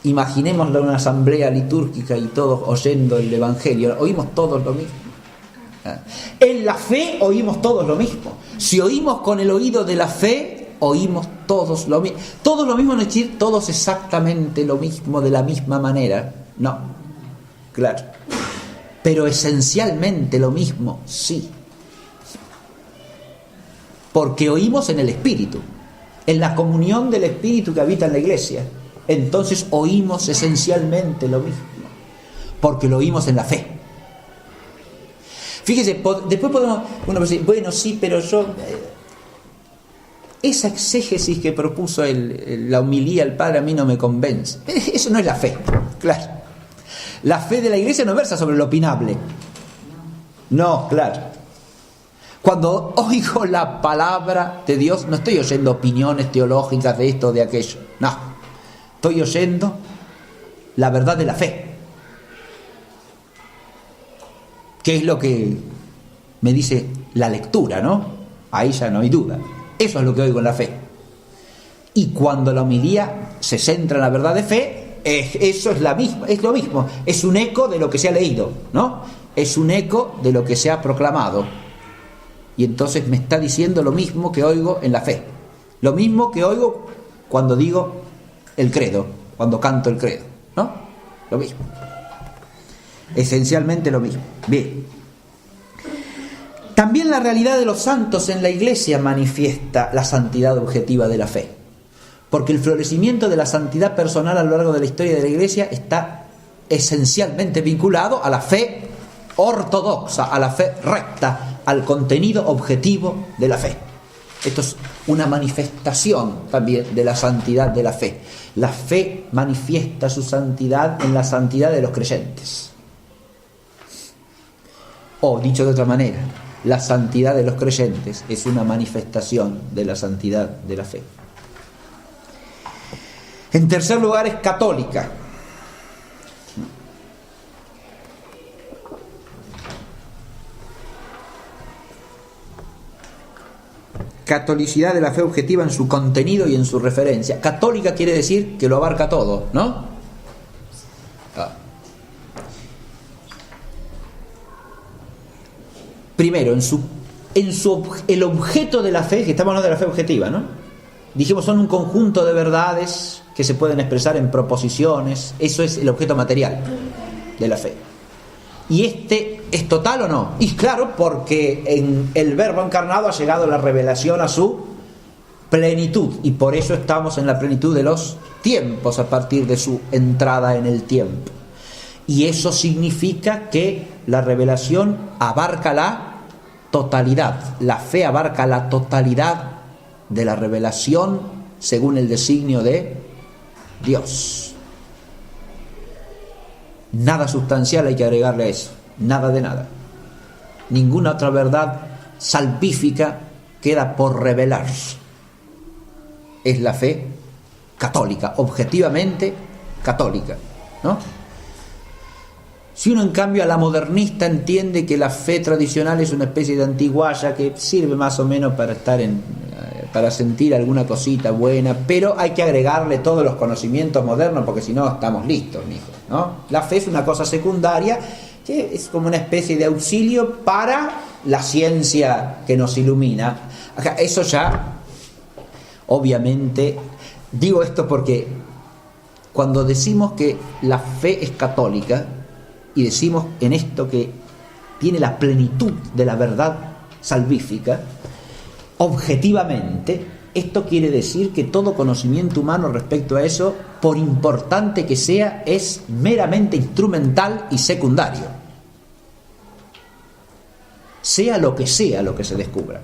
imaginémoslo en una asamblea litúrgica y todos oyendo el Evangelio, ¿oímos todos lo mismo? En la fe oímos todos lo mismo. Si oímos con el oído de la fe, oímos todos lo mismo. Todos lo mismo no es decir todos exactamente lo mismo, de la misma manera. No, claro. Pero esencialmente lo mismo, sí. Porque oímos en el Espíritu, en la comunión del Espíritu que habita en la iglesia. Entonces oímos esencialmente lo mismo, porque lo oímos en la fe. Fíjese, después podemos uno decir, bueno, sí, pero yo... esa exégesis que propuso la homilía el Padre a mí no me convence. Eso no es la fe, claro. La fe de la iglesia no versa sobre lo opinable. No, claro. Cuando oigo la palabra de Dios, no estoy oyendo opiniones teológicas de esto o de aquello. No. Estoy oyendo la verdad de la fe. ¿Qué es lo que me dice la lectura, no? Ahí ya no hay duda. Eso es lo que oigo en la fe. Y cuando la homilía se centra en la verdad de fe, eso es lo mismo. Es un eco de lo que se ha leído, ¿no? Es un eco de lo que se ha proclamado. Y entonces me está diciendo lo mismo que oigo en la fe. Lo mismo que oigo cuando digo el credo, cuando canto el credo, ¿no? Lo mismo. Esencialmente lo mismo. Bien. También la realidad de los santos en la iglesia manifiesta la santidad objetiva de la fe. Porque el florecimiento de la santidad personal a lo largo de la historia de la iglesia está esencialmente vinculado a la fe ortodoxa, a la fe recta, al contenido objetivo de la fe. Esto es una manifestación también de la santidad de la fe. La fe manifiesta su santidad en la santidad de los creyentes. O, dicho de otra manera, la santidad de los creyentes es una manifestación de la santidad de la fe. En tercer lugar, es católica. Catolicidad de la fe objetiva en su contenido y en su referencia. Católica quiere decir que lo abarca todo, ¿no? Primero, el objeto de la fe, que estamos hablando de la fe objetiva, ¿no? Dijimos, son un conjunto de verdades que se pueden expresar en proposiciones. Eso es el objeto material de la fe. ¿Y este es total o no? Y claro, porque en el Verbo encarnado ha llegado la revelación a su plenitud, y por eso estamos en la plenitud de los tiempos a partir de su entrada en el tiempo. Y eso significa que la revelación abarca la totalidad. La fe abarca la totalidad de la revelación según el designio de Dios. Nada sustancial hay que agregarle a eso. Nada de nada. Ninguna otra verdad salvífica queda por revelar. Es la fe católica, objetivamente católica, ¿no? Si uno en cambio a la modernista entiende que la fe tradicional es una especie de antiguaya que sirve más o menos para estar para sentir alguna cosita buena, pero hay que agregarle todos los conocimientos modernos porque si no estamos listos, mijo, ¿no? La fe es una cosa secundaria que es como una especie de auxilio para la ciencia que nos ilumina. Eso ya, obviamente, digo esto porque cuando decimos que la fe es católica y decimos en esto que tiene la plenitud de la verdad salvífica, objetivamente, esto quiere decir que todo conocimiento humano respecto a eso, por importante que sea, es meramente instrumental y secundario. Sea lo que se descubra.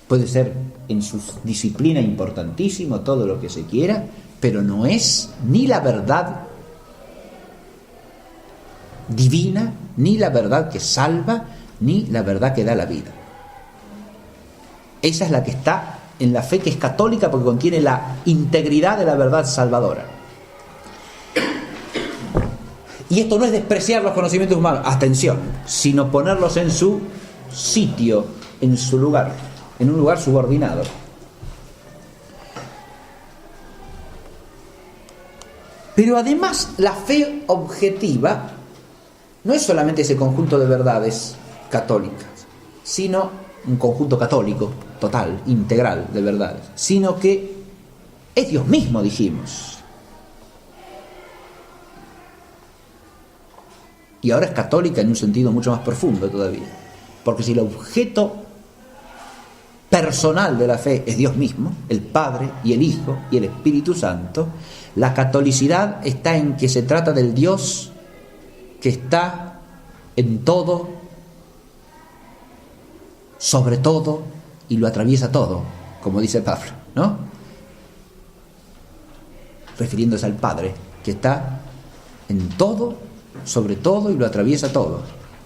Puede ser en su disciplina importantísimo todo lo que se quiera, pero no es ni la verdad divina, ni la verdad que salva, ni la verdad que da la vida. Esa es la que está en la fe, que es católica porque contiene la integridad de la verdad salvadora. Y esto no es despreciar los conocimientos humanos, atención, sino ponerlos en su sitio, en su lugar, en un lugar subordinado. Pero además la fe objetiva no es solamente ese conjunto de verdades católicas, sino un conjunto católico, total, integral de verdades, sino que es Dios mismo, dijimos. Y ahora es católica en un sentido mucho más profundo todavía, porque si el objeto personal de la fe es Dios mismo, el Padre y el Hijo y el Espíritu Santo, la catolicidad está en que se trata del Dios que está en todo, sobre todo y lo atraviesa todo, como dice Pablo, ¿no? Refiriéndose al Padre, que está en todo, sobre todo y lo atraviesa todo,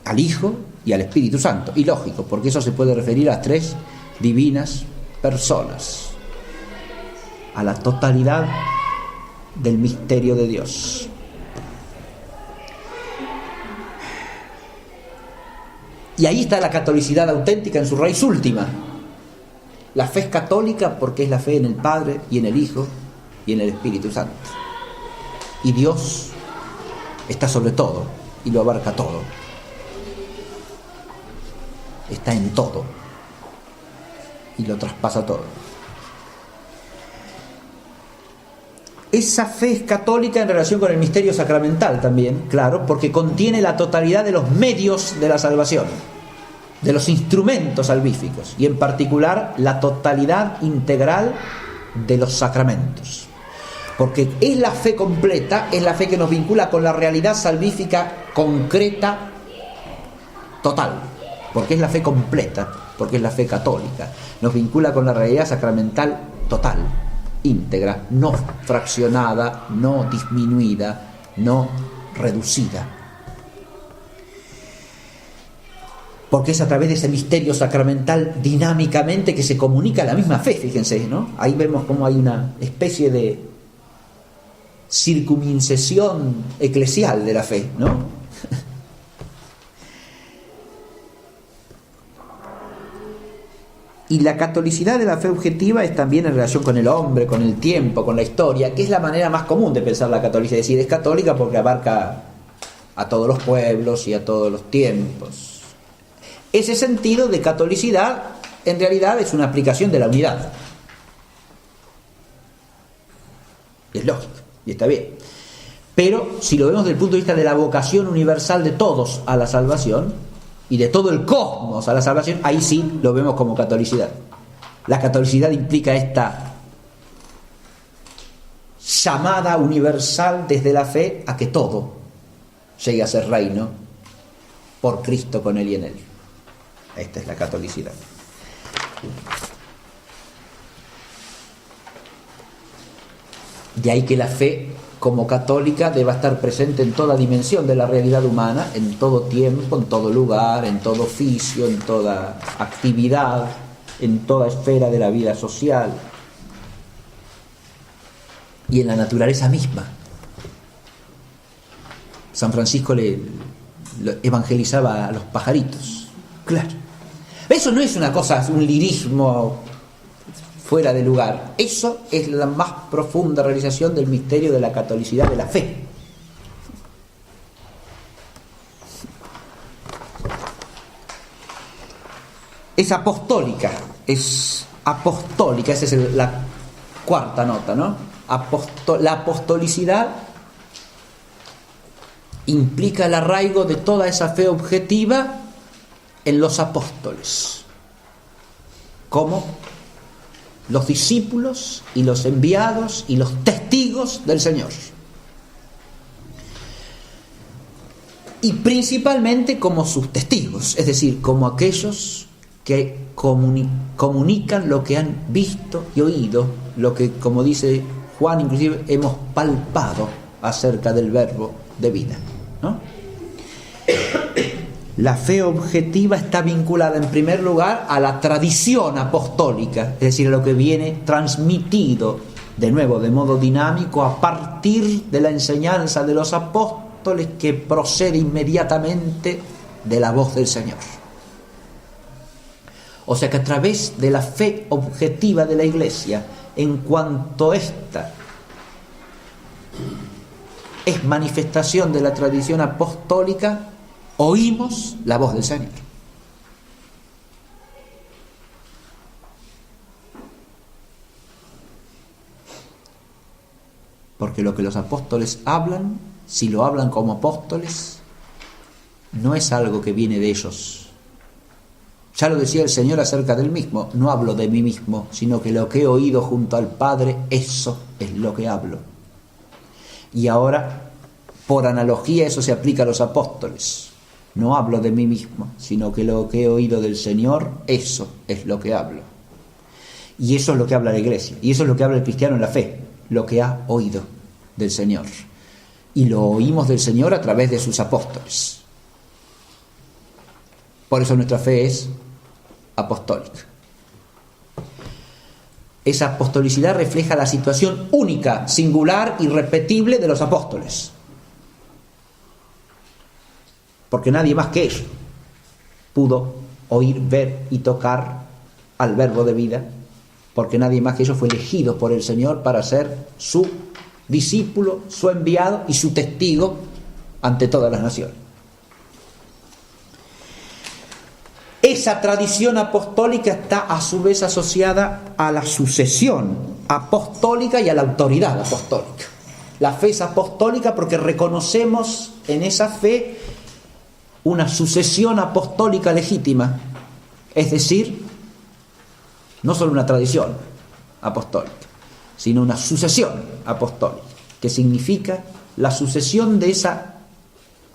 al Hijo y al Espíritu Santo. Y lógico, porque eso se puede referir a las tres divinas personas, a la totalidad del misterio de Dios. Y ahí está la catolicidad auténtica en su raíz última. La fe es católica porque es la fe en el Padre y en el Hijo y en el Espíritu Santo. Y Dios está sobre todo y lo abarca todo. Está en todo y lo traspasa todo. Esa fe es católica en relación con el misterio sacramental también, claro, porque contiene la totalidad de los medios de la salvación, de los instrumentos salvíficos, y en particular la totalidad integral de los sacramentos. Porque es la fe completa, es la fe que nos vincula con la realidad salvífica concreta, total, porque es la fe completa, porque es la fe católica, nos vincula con la realidad sacramental total, íntegra, no fraccionada, no disminuida, no reducida. Porque es a través de ese misterio sacramental dinámicamente que se comunica la misma fe, fíjense, ¿no? Ahí vemos cómo hay una especie de circuncisión eclesial de la fe, ¿no? Y la catolicidad de la fe objetiva es también en relación con el hombre, con el tiempo, con la historia, que es la manera más común de pensar la catolicidad. Es decir, es católica porque abarca a todos los pueblos y a todos los tiempos. Ese sentido de catolicidad en realidad es una aplicación de la unidad. Es lógico y está bien. Pero si lo vemos desde el punto de vista de la vocación universal de todos a la salvación, y de todo el cosmos a la salvación, ahí sí lo vemos como catolicidad. La catolicidad implica esta llamada universal desde la fe a que todo llegue a ser reino por Cristo, con Él y en Él. Esta es la catolicidad. De ahí que la fe como católica deba estar presente en toda dimensión de la realidad humana, en todo tiempo, en todo lugar, en todo oficio, en toda actividad, en toda esfera de la vida social y en la naturaleza misma. San Francisco le evangelizaba a los pajaritos. Claro. Eso no es una cosa, un lirismo fuera de lugar. Eso es la más profunda realización del misterio de la catolicidad de la fe. Es apostólica, esa es la cuarta nota, ¿no? La apostolicidad implica el arraigo de toda esa fe objetiva en los apóstoles, como los discípulos y los enviados y los testigos del Señor. Y principalmente como sus testigos, es decir, como aquellos que comunican lo que han visto y oído, lo que, como dice Juan, inclusive hemos palpado acerca del verbo de vida, ¿no? La fe objetiva está vinculada en primer lugar a la tradición apostólica, es decir, a lo que viene transmitido, de nuevo, de modo dinámico, a partir de la enseñanza de los apóstoles, que procede inmediatamente de la voz del Señor. O sea que a través de la fe objetiva de la Iglesia, en cuanto ésta es manifestación de la tradición apostólica, oímos la voz del Señor. Porque lo que los apóstoles hablan, si lo hablan como apóstoles, no es algo que viene de ellos. Ya lo decía el Señor acerca del mismo: no hablo de mí mismo, sino que lo que he oído junto al Padre, eso es lo que hablo. Y ahora, por analogía, eso se aplica a los apóstoles. No hablo de mí mismo, sino que lo que he oído del Señor, eso es lo que hablo. Y eso es lo que habla la Iglesia, y eso es lo que habla el cristiano en la fe, lo que ha oído del Señor. Y lo oímos del Señor a través de sus apóstoles. Por eso nuestra fe es apostólica. Esa apostolicidad refleja la situación única, singular, irrepetible de los apóstoles. Porque nadie más que ellos pudo oír, ver y tocar al verbo de vida, porque nadie más que ellos fue elegido por el Señor para ser su discípulo, su enviado y su testigo ante todas las naciones. Esa tradición apostólica está a su vez asociada a la sucesión apostólica y a la autoridad apostólica. La fe es apostólica porque reconocemos en esa fe una sucesión apostólica legítima, es decir, no solo una tradición apostólica, sino una sucesión apostólica, que significa la sucesión de esa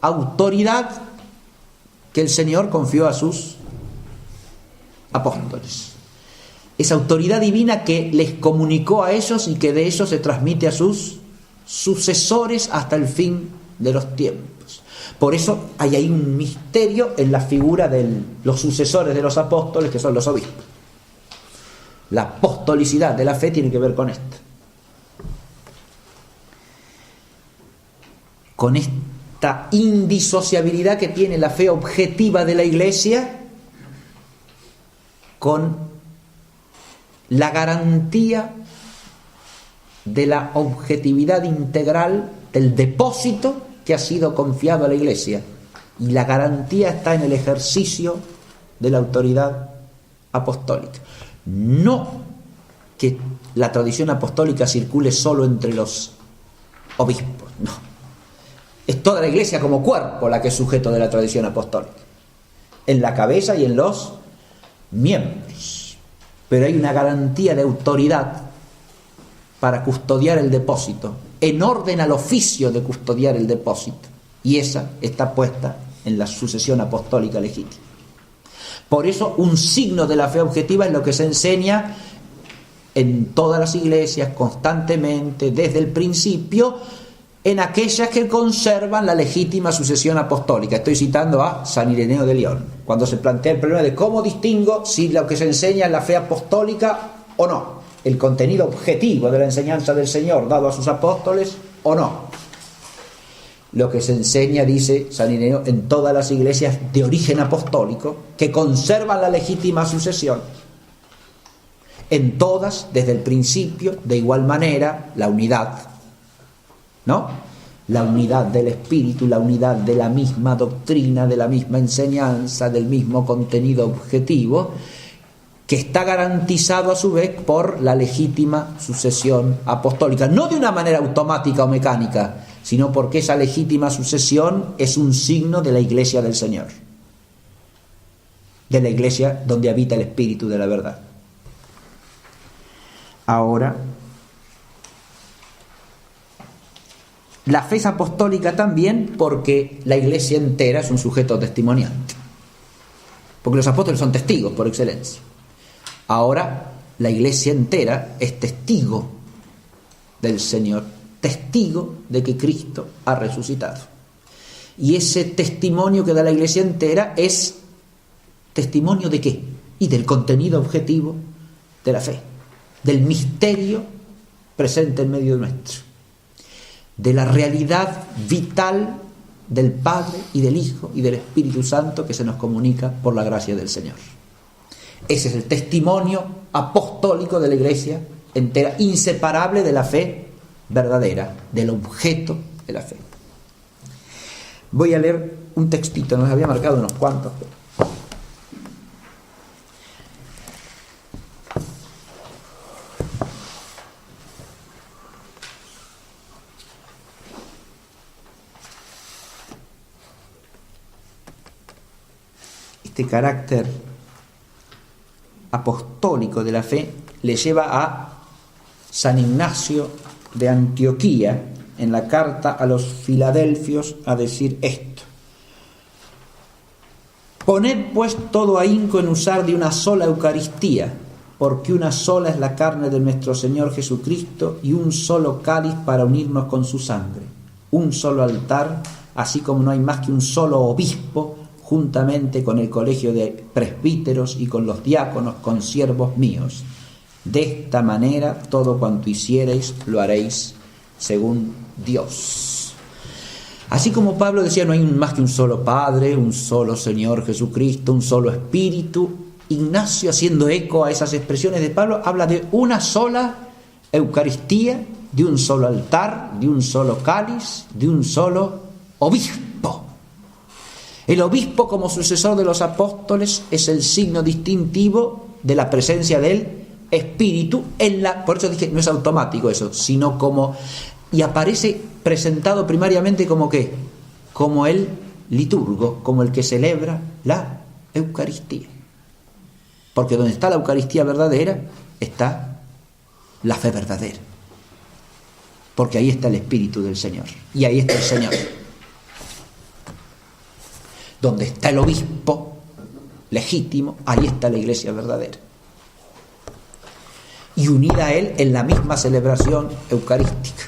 autoridad que el Señor confió a sus apóstoles. Esa autoridad divina que les comunicó a ellos y que de ellos se transmite a sus sucesores hasta el fin de los tiempos. Por eso hay ahí un misterio en la figura de los sucesores de los apóstoles, que son los obispos. La apostolicidad de la fe tiene que ver con esto. Con esta indisociabilidad que tiene la fe objetiva de la Iglesia con la garantía de la objetividad integral del depósito que ha sido confiado a la Iglesia. Y la garantía está en el ejercicio de la autoridad apostólica. No que la tradición apostólica circule solo entre los obispos, no. Es toda la Iglesia como cuerpo la que es sujeto de la tradición apostólica, en la cabeza y en los miembros. Pero hay una garantía de autoridad para custodiar el depósito, en orden al oficio de custodiar el depósito, y esa está puesta en la sucesión apostólica legítima. Por eso un signo de la fe objetiva es lo que se enseña en todas las iglesias constantemente desde el principio, en aquellas que conservan la legítima sucesión apostólica. Estoy citando a San Ireneo de León, cuando se plantea el problema de cómo distingo si lo que se enseña es la fe apostólica o no, el contenido objetivo de la enseñanza del Señor dado a sus apóstoles o no. Lo que se enseña, dice San Ireneo, en todas las iglesias de origen apostólico, que conservan la legítima sucesión, en todas, desde el principio, de igual manera, la unidad, ¿no? La unidad del Espíritu, la unidad de la misma doctrina, de la misma enseñanza, del mismo contenido objetivo, que está garantizado a su vez por la legítima sucesión apostólica, no de una manera automática o mecánica, sino porque esa legítima sucesión es un signo de la Iglesia del Señor, de la Iglesia donde habita el Espíritu de la verdad. Ahora, la fe es apostólica también porque la Iglesia entera es un sujeto testimoniante, porque los apóstoles son testigos por excelencia. Ahora, la Iglesia entera es testigo del Señor, testigo de que Cristo ha resucitado. Y ese testimonio que da la Iglesia entera es testimonio ¿de qué? Y del contenido objetivo de la fe, del misterio presente en medio nuestro, de la realidad vital del Padre y del Hijo y del Espíritu Santo que se nos comunica por la gracia del Señor. Ese es el testimonio apostólico de la Iglesia entera, inseparable de la fe verdadera, del objeto de la fe. Voy a leer un textito, nos había marcado unos cuantos. Este carácter apostólico de la fe le lleva a San Ignacio de Antioquía en la carta a los Filadelfios a decir esto: poned pues todo ahínco en usar de una sola Eucaristía, porque una sola es la carne de nuestro Señor Jesucristo y un solo cáliz para unirnos con su sangre, un solo altar, así como no hay más que un solo obispo, juntamente con el colegio de presbíteros y con los diáconos, consiervos míos. De esta manera todo cuanto hiciereis lo haréis según Dios. Así como Pablo decía no hay más que un solo Padre, un solo Señor Jesucristo, un solo Espíritu, Ignacio, haciendo eco a esas expresiones de Pablo, habla de una sola Eucaristía, de un solo altar, de un solo cáliz, de un solo obispo. El obispo, como sucesor de los apóstoles, es el signo distintivo de la presencia del Espíritu en la... Por eso dije, no es automático eso, sino como... Y aparece presentado primariamente como ¿qué? Como el liturgo, como el que celebra la Eucaristía. Porque donde está la Eucaristía verdadera, está la fe verdadera. Porque ahí está el Espíritu del Señor. Y ahí está el Señor. Donde está el obispo legítimo, ahí está la Iglesia verdadera. Y unida a él en la misma celebración eucarística.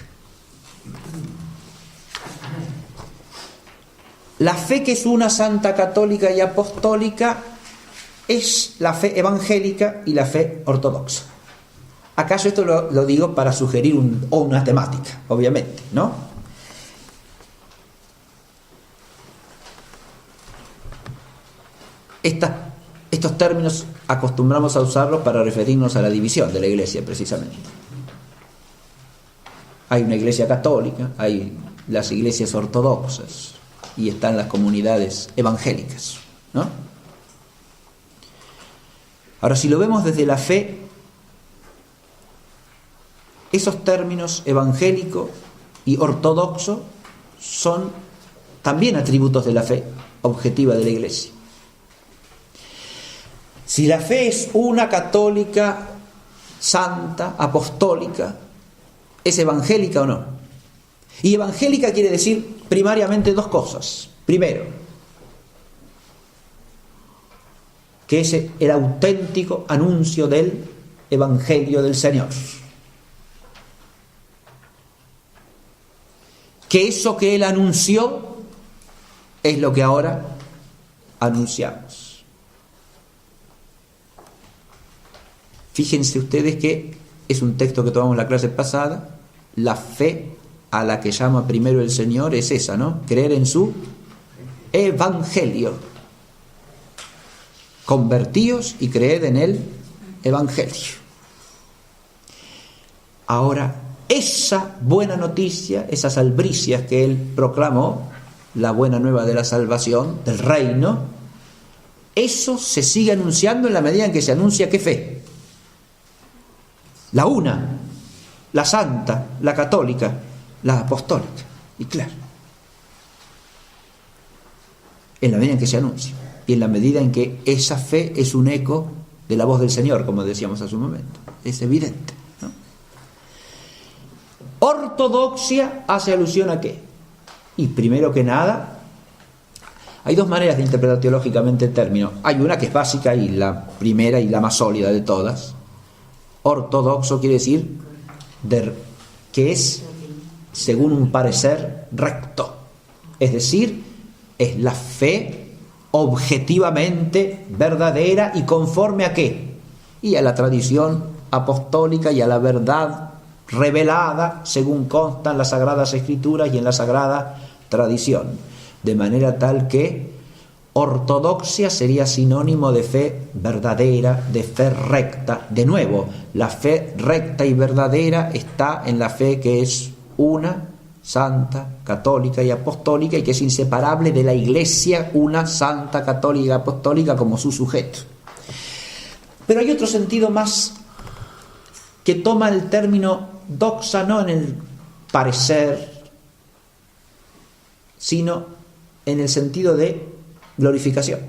La fe que es una, santa, católica y apostólica, es la fe evangélica y la fe ortodoxa. ¿Acaso esto lo digo para sugerir una temática? Obviamente, ¿no? Estos términos acostumbramos a usarlos para referirnos a la división de la Iglesia, precisamente. Hay una Iglesia católica, hay las iglesias ortodoxas y están las comunidades evangélicas, ¿no? Ahora, si lo vemos desde la fe, esos términos evangélico y ortodoxo son también atributos de la fe objetiva de la Iglesia. Si la fe es una, católica, santa, apostólica, ¿es evangélica o no? Y evangélica quiere decir primariamente dos cosas. Primero, que es el auténtico anuncio del Evangelio del Señor. Que eso que Él anunció es lo que ahora anunciamos. Fíjense ustedes que es un texto que tomamos en la clase pasada. La fe a la que llama primero el Señor es esa, ¿no? Creer en su Evangelio. Convertíos y creed en el Evangelio. Ahora, esa buena noticia, esas albricias que Él proclamó, la buena nueva de la salvación, del reino, eso se sigue anunciando en la medida en que se anuncia ¿qué fe? La una, la santa, la católica, la apostólica. Y claro, en la medida en que se anuncia y en la medida en que esa fe es un eco de la voz del Señor, como decíamos hace un momento, es evidente, ¿no? Ortodoxia hace alusión ¿a qué? Y primero que nada, hay dos maneras de interpretar teológicamente el término. Hay una que es básica y la primera y la más sólida de todas. Ortodoxo quiere decir que es, según un parecer, recto. Es decir, es la fe objetivamente verdadera y conforme ¿a qué? Y a la tradición apostólica y a la verdad revelada según consta en las Sagradas Escrituras y en la Sagrada Tradición. De manera tal que ortodoxia sería sinónimo de fe verdadera, de fe recta. De nuevo, la fe recta y verdadera está en la fe que es una, santa, católica y apostólica, y que es inseparable de la Iglesia, una, santa, católica y apostólica, como su sujeto. Pero hay otro sentido más que toma el término doxa no en el parecer, sino en el sentido de glorificación.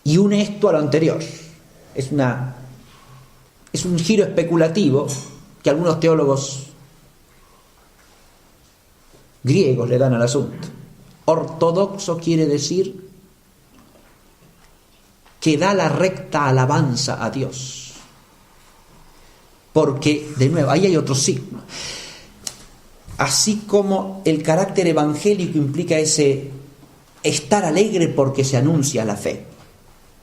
Y une esto a lo anterior. Es un giro especulativo que algunos teólogos griegos le dan al asunto. Ortodoxo quiere decir que da la recta alabanza a Dios. Porque, de nuevo, ahí hay otro signo. Así como el carácter evangélico implica ese estar alegre porque se anuncia la fe.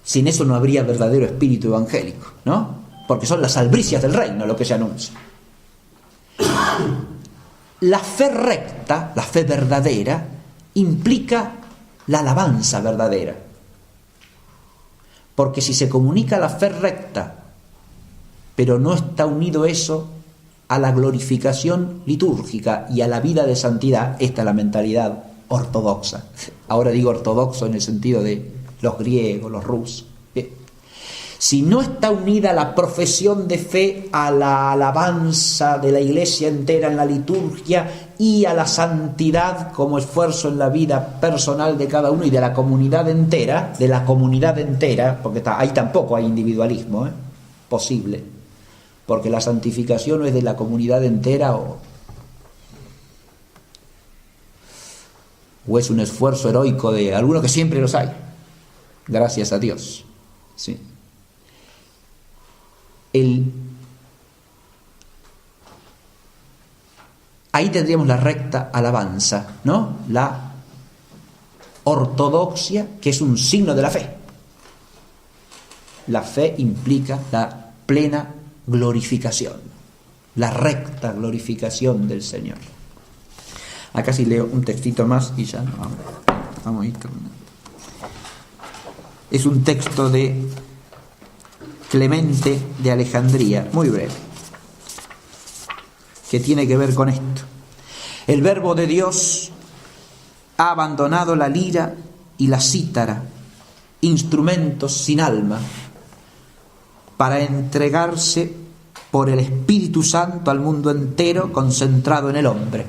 Sin eso no habría verdadero espíritu evangélico, ¿no? Porque son las albricias del reino lo que se anuncia. La fe recta, la fe verdadera, implica la alabanza verdadera. Porque si se comunica la fe recta, pero no está unido eso a la glorificación litúrgica y a la vida de santidad, esta es la mentalidad ortodoxa. Ahora digo ortodoxo en el sentido de los griegos, los rusos. Si no está unida la profesión de fe a la alabanza de la Iglesia entera en la liturgia y a la santidad como esfuerzo en la vida personal de cada uno y de la comunidad entera, porque ahí tampoco hay individualismo, posible, porque la santificación no es de la comunidad entera o es un esfuerzo heroico de algunos, que siempre los hay, gracias a Dios, sí. Ahí tendríamos la recta alabanza, ¿no? La ortodoxia, que es un signo de la fe. La fe implica la plena glorificación, la recta glorificación del Señor. Acá sí leo un textito más y ya vamos a ir terminando. Es un texto de Clemente de Alejandría, muy breve, que tiene que ver con esto. El Verbo de Dios ha abandonado la lira y la cítara, instrumentos sin alma, para entregarse por el Espíritu Santo al mundo entero concentrado en el hombre.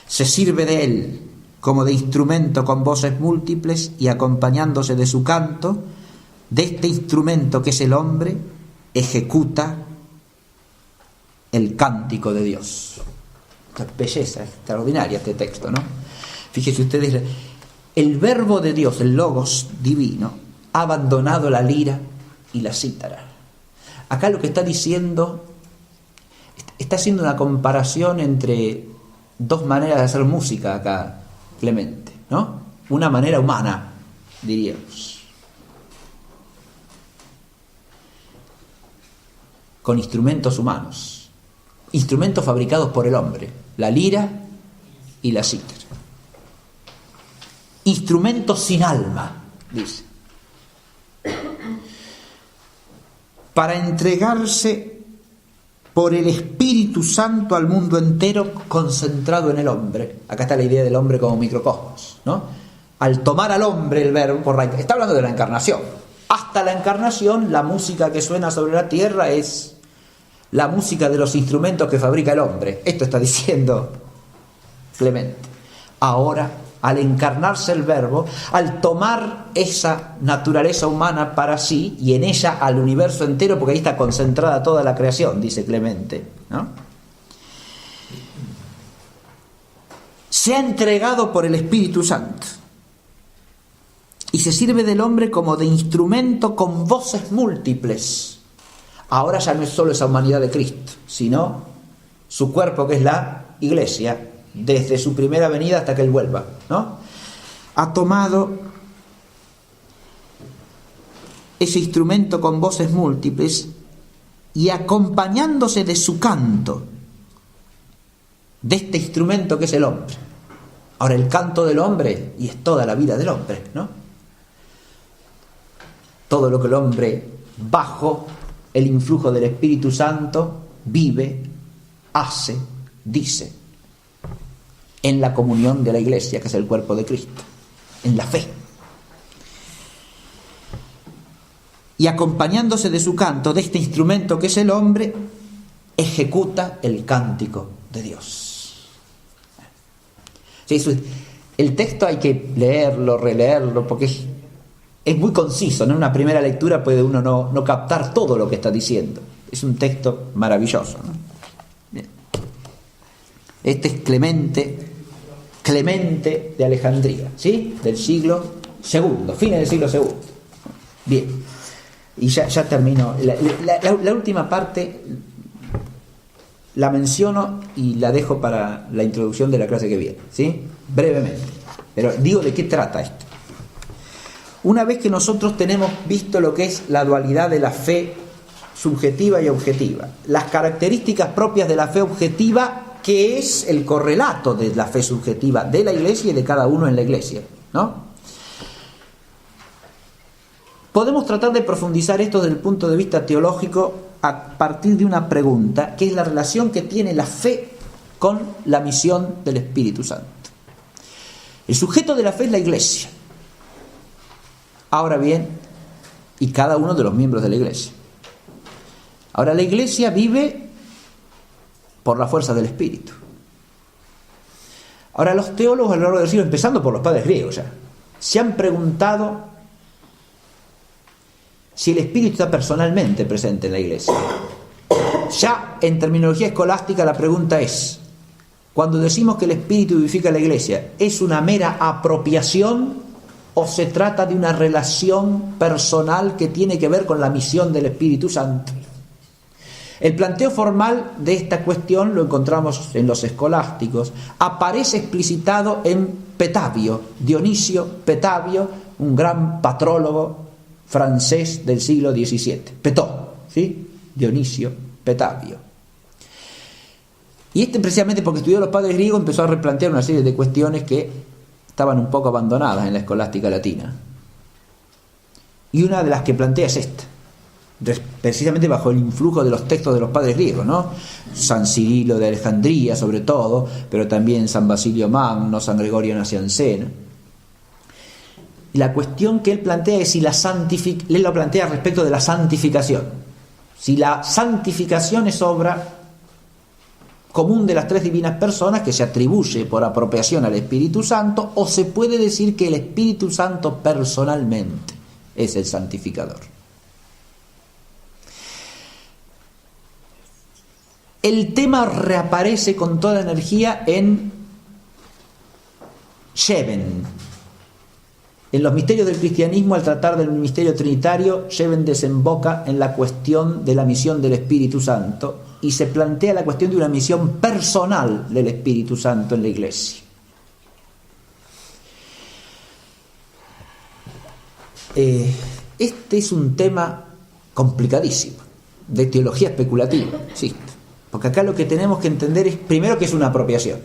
Se sirve de él como de instrumento con voces múltiples y acompañándose de su canto. De este instrumento que es el hombre, ejecuta el cántico de Dios. Esta belleza extraordinaria este texto, ¿no? Fíjense ustedes, el Verbo de Dios, el Logos divino, ha abandonado la lira y la cítara. Acá lo que está diciendo, está haciendo una comparación entre dos maneras de hacer música acá, Clemente, ¿no? Una manera humana, diríamos, con instrumentos humanos, instrumentos fabricados por el hombre, la lira y la cítara. Instrumentos sin alma, dice, para entregarse por el Espíritu Santo al mundo entero concentrado en el hombre. Acá está la idea del hombre como microcosmos, ¿no? Al tomar al hombre el verbo, está hablando de la encarnación. Hasta la encarnación, la música que suena sobre la tierra es la música de los instrumentos que fabrica el hombre. Esto está diciendo Clemente. Ahora, al encarnarse el Verbo, al tomar esa naturaleza humana para sí y en ella al universo entero, porque ahí está concentrada toda la creación, dice Clemente, ¿no? Se ha entregado por el Espíritu Santo y se sirve del hombre como de instrumento con voces múltiples. Ahora ya no es solo esa humanidad de Cristo, sino su cuerpo, que es la Iglesia, desde su primera venida hasta que Él vuelva, ¿no? Ha tomado ese instrumento con voces múltiples y, acompañándose de su canto, de este instrumento que es el hombre. Ahora, el canto del hombre, y es toda la vida del hombre, ¿no? Todo lo que el hombre, bajo el influjo del Espíritu Santo, vive, hace, dice, en la comunión de la Iglesia, que es el cuerpo de Cristo, en la fe. Y acompañándose de su canto, de este instrumento que es el hombre, ejecuta el cántico de Dios. Sí, el texto hay que leerlo, releerlo, porque es muy conciso, ¿no? En una primera lectura puede uno no captar todo lo que está diciendo. Es un texto maravilloso, ¿no? Bien. Este es Clemente de Alejandría, ¿sí? Del siglo II, fines del siglo II. Bien, y ya termino. La última parte la menciono y la dejo para la introducción de la clase que viene, ¿sí? Brevemente, pero digo de qué trata esto. Una vez que nosotros tenemos visto lo que es la dualidad de la fe subjetiva y objetiva, las características propias de la fe objetiva, que es el correlato de la fe subjetiva de la Iglesia y de cada uno en la Iglesia, ¿no? Podemos tratar de profundizar esto desde el punto de vista teológico a partir de una pregunta, que es la relación que tiene la fe con la misión del Espíritu Santo. El sujeto de la fe es la Iglesia. Ahora bien, y cada uno de los miembros de la Iglesia. Ahora, la Iglesia vive por la fuerza del Espíritu. Ahora, los teólogos a lo largo del siglo, empezando por los padres griegos ya, se han preguntado si el Espíritu está personalmente presente en la Iglesia. Ya en terminología escolástica la pregunta es, cuando decimos que el Espíritu vivifica la Iglesia, ¿es una mera apropiación o se trata de una relación personal que tiene que ver con la misión del Espíritu Santo? El planteo formal de esta cuestión lo encontramos en los escolásticos. Aparece explicitado en Petavio, Dionisio Petavio, un gran patrólogo francés del siglo XVII. Petó, ¿sí? Dionisio Petavio. Y precisamente porque estudió a los padres griegos, empezó a replantear una serie de cuestiones que estaban un poco abandonadas en la escolástica latina. Y una de las que plantea es esta, precisamente bajo el influjo de los textos de los padres griegos, ¿no? San Cirilo de Alejandría, sobre todo, pero también San Basilio Magno, San Gregorio Nacianceno. Y la cuestión que él plantea es si él lo plantea respecto de la santificación. Si la santificación es obra común de las tres divinas personas que se atribuye por apropiación al Espíritu Santo, o se puede decir que el Espíritu Santo personalmente es el santificador. El tema reaparece con toda energía en Scheven. En los misterios del cristianismo, al tratar del misterio trinitario, Scheven desemboca en la cuestión de la misión del Espíritu Santo y se plantea la cuestión de una misión personal del Espíritu Santo en la Iglesia. Este es un tema complicadísimo, de teología especulativa, sí. Porque acá lo que tenemos que entender es, primero, que es una apropiación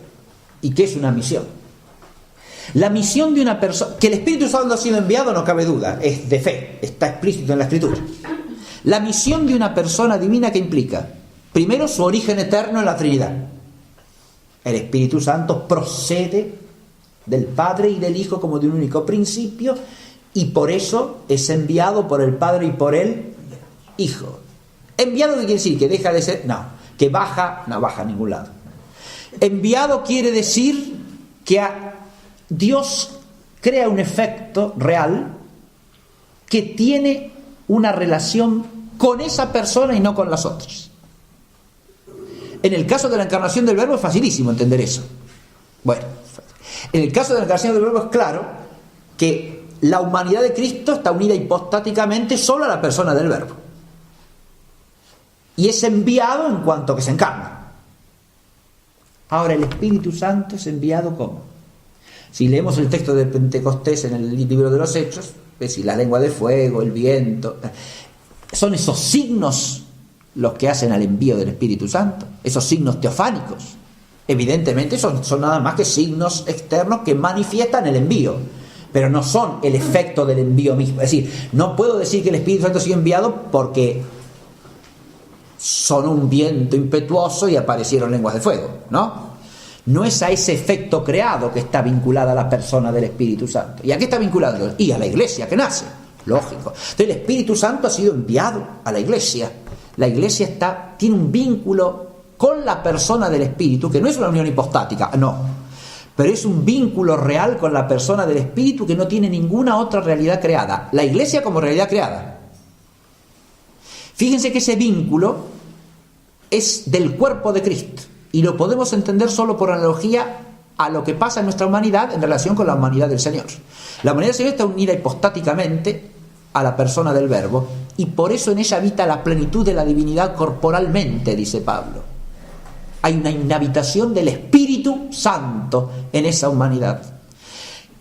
y que es una misión. La misión de una persona, que el Espíritu Santo ha sido enviado, no cabe duda, es de fe, está explícito en la Escritura. La misión de una persona divina, ¿qué implica? Primero, su origen eterno en la Trinidad. El Espíritu Santo procede del Padre y del Hijo como de un único principio, y por eso es enviado por el Padre y por el Hijo. ¿Enviado qué quiere decir? ¿Que deja de ser? No. ¿Que baja? No baja a ningún lado. Enviado quiere decir que Dios crea un efecto real que tiene una relación con esa persona y no con las otras. En el caso de la encarnación del Verbo es facilísimo entender eso. Bueno, en el caso de la encarnación del Verbo es claro que la humanidad de Cristo está unida hipostáticamente solo a la persona del Verbo. Y es enviado en cuanto que se encarna. Ahora, el Espíritu Santo es enviado ¿cómo? Si leemos el texto de Pentecostés en el libro de los Hechos, es decir, la lengua de fuego, el viento, son esos signos los que hacen al envío del Espíritu Santo, esos signos teofánicos. Evidentemente son nada más que signos externos que manifiestan el envío, pero no son el efecto del envío mismo. Es decir, no puedo decir que el Espíritu Santo ha sido enviado porque son un viento impetuoso y aparecieron lenguas de fuego, ¿no? No es a ese efecto creado que está vinculada la persona del Espíritu Santo. ¿Y a qué está vinculado? Y a la iglesia que nace, lógico. Entonces el Espíritu Santo ha sido enviado a la iglesia. La iglesia tiene un vínculo con la persona del Espíritu, que no es una unión hipostática, no, pero es un vínculo real con la persona del Espíritu que no tiene ninguna otra realidad creada. La iglesia como realidad creada. Fíjense que ese vínculo es del cuerpo de Cristo y lo podemos entender solo por analogía a lo que pasa en nuestra humanidad en relación con la humanidad del Señor. La humanidad del Señor está unida hipostáticamente a la persona del Verbo y por eso en ella habita la plenitud de la divinidad corporalmente, dice Pablo. Hay una inhabitación del Espíritu Santo en esa humanidad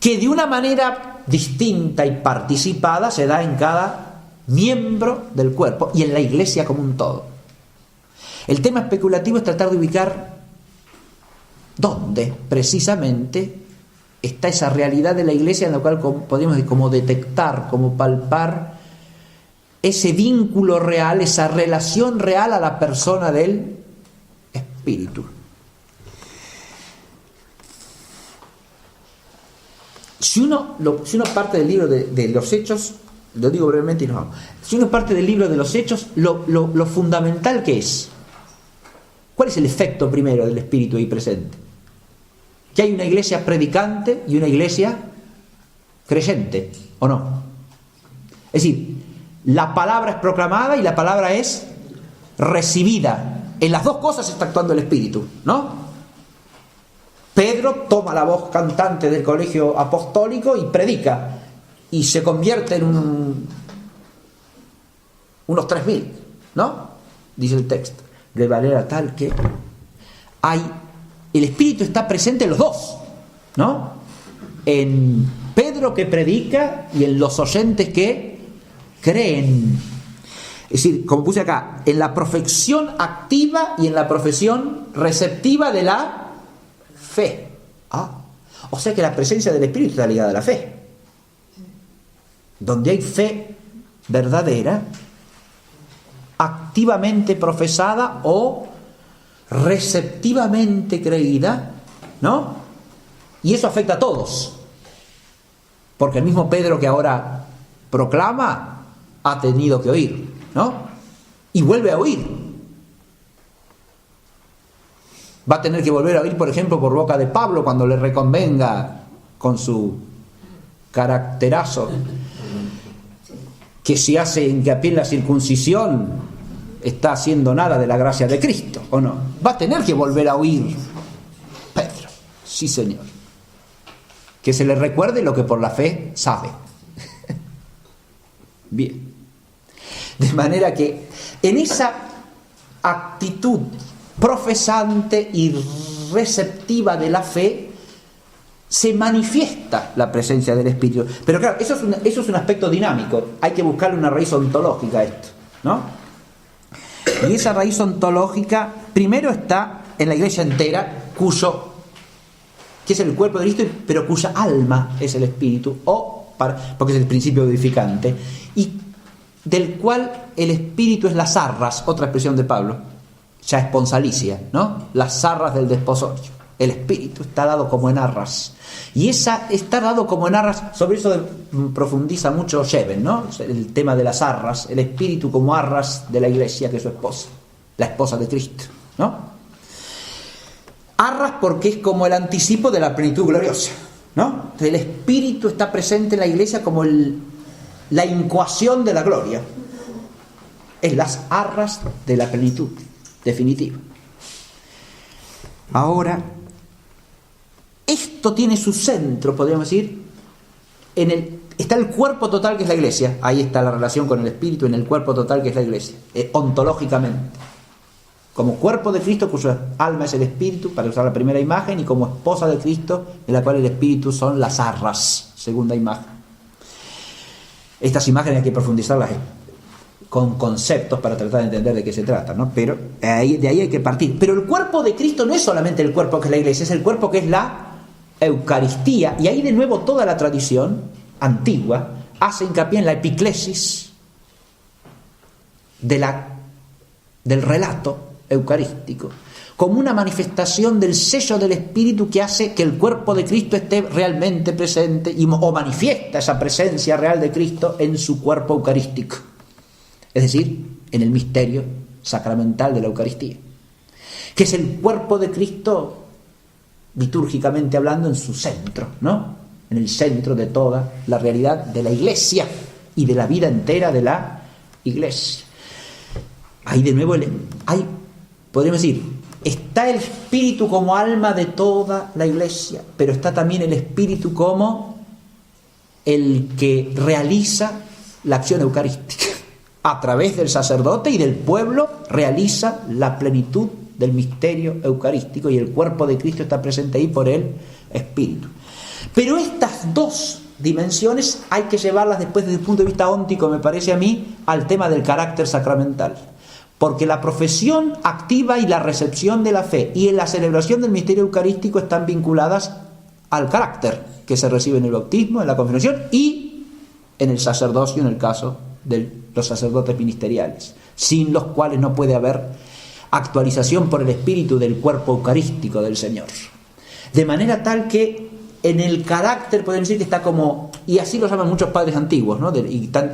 que de una manera distinta y participada se da en cada miembro del cuerpo y en la iglesia como un todo. El tema especulativo es tratar de ubicar dónde precisamente está esa realidad de la iglesia en la cual podemos decir, como detectar, como palpar ese vínculo real, esa relación real a la persona del Espíritu. Si uno parte del libro de los Hechos, lo digo brevemente y nos vamos. Si uno parte del libro de los Hechos, lo fundamental que es. ¿Cuál es el efecto primero del Espíritu ahí presente? Que hay una iglesia predicante y una iglesia creyente, ¿o no? Es decir, la palabra es proclamada y la palabra es recibida. En las dos cosas está actuando el Espíritu, ¿no? Pedro toma la voz cantante del colegio apostólico y predica. Y se convierte en unos 3.000, ¿no? Dice el texto. De manera tal que el Espíritu está presente en los dos, ¿no? En Pedro que predica y en los oyentes que creen. Es decir, como puse acá, en la profesión activa y en la profesión receptiva de la fe. O sea que la presencia del Espíritu está ligada a la fe. Donde hay fe verdadera, activamente profesada o receptivamente creída, ¿no? Y eso afecta a todos. Porque el mismo Pedro que ahora proclama ha tenido que oír, ¿no? Y vuelve a oír. Va a tener que volver a oír, por ejemplo, por boca de Pablo cuando le reconvenga con su caracterazo que si hace hincapié en la circuncisión está haciendo nada de la gracia de Cristo, ¿o no? Va a tener que volver a oír Pedro, sí señor, que se le recuerde lo que por la fe sabe. Bien, de manera que en esa actitud profesante y receptiva de la fe se manifiesta la presencia del Espíritu. Pero claro, eso es un aspecto dinámico. Hay que buscarle una raíz ontológica a esto, ¿no? Y esa raíz ontológica primero está en la iglesia entera, que es el cuerpo de Cristo, pero cuya alma es el Espíritu, porque es el principio vivificante, y del cual el Espíritu es las arras, otra expresión de Pablo, ya esponsalicia, ¿no? Las arras del desposorio. El espíritu está dado como en arras. Y está dado como en arras, sobre eso profundiza mucho Scheven, ¿no? El tema de las arras, el espíritu como arras de la iglesia, que es su esposa, la esposa de Cristo, ¿no? Arras porque es como el anticipo de la plenitud gloriosa, ¿no? Entonces el espíritu está presente en la iglesia como la incoación de la gloria. Es las arras de la plenitud definitiva. Ahora, esto tiene su centro, podríamos decir, está el cuerpo total que es la iglesia. Ahí está la relación con el espíritu en el cuerpo total que es la iglesia, ontológicamente. Como cuerpo de Cristo, cuyo alma es el espíritu, para usar la primera imagen, y como esposa de Cristo, en la cual el espíritu son las arras, segunda imagen. Estas imágenes hay que profundizarlas con conceptos para tratar de entender de qué se trata, ¿no? Pero de ahí hay que partir. Pero el cuerpo de Cristo no es solamente el cuerpo que es la iglesia, es el cuerpo que es la Eucaristía. Y ahí de nuevo toda la tradición antigua hace hincapié en la epiclesis del relato eucarístico, como una manifestación del sello del Espíritu que hace que el cuerpo de Cristo esté realmente presente o manifiesta esa presencia real de Cristo en su cuerpo eucarístico. Es decir, en el misterio sacramental de la Eucaristía, que es el cuerpo de Cristo, litúrgicamente hablando, en su centro, ¿no? En el centro de toda la realidad de la Iglesia y de la vida entera de la Iglesia. Ahí de nuevo podríamos decir, está el Espíritu como alma de toda la Iglesia, pero está también el Espíritu como el que realiza la acción eucarística. A través del sacerdote y del pueblo realiza la plenitud del misterio eucarístico y el cuerpo de Cristo está presente ahí por el Espíritu. Pero estas dos dimensiones hay que llevarlas después desde el punto de vista óntico, me parece a mí, al tema del carácter sacramental. Porque la profesión activa y la recepción de la fe y en la celebración del misterio eucarístico están vinculadas al carácter que se recibe en el bautismo, en la confirmación y en el sacerdocio, en el caso de los sacerdotes ministeriales, sin los cuales no puede haber actualización por el Espíritu del cuerpo eucarístico del Señor. De manera tal que en el carácter, podemos decir que está como, y así lo llaman muchos padres antiguos, ¿no?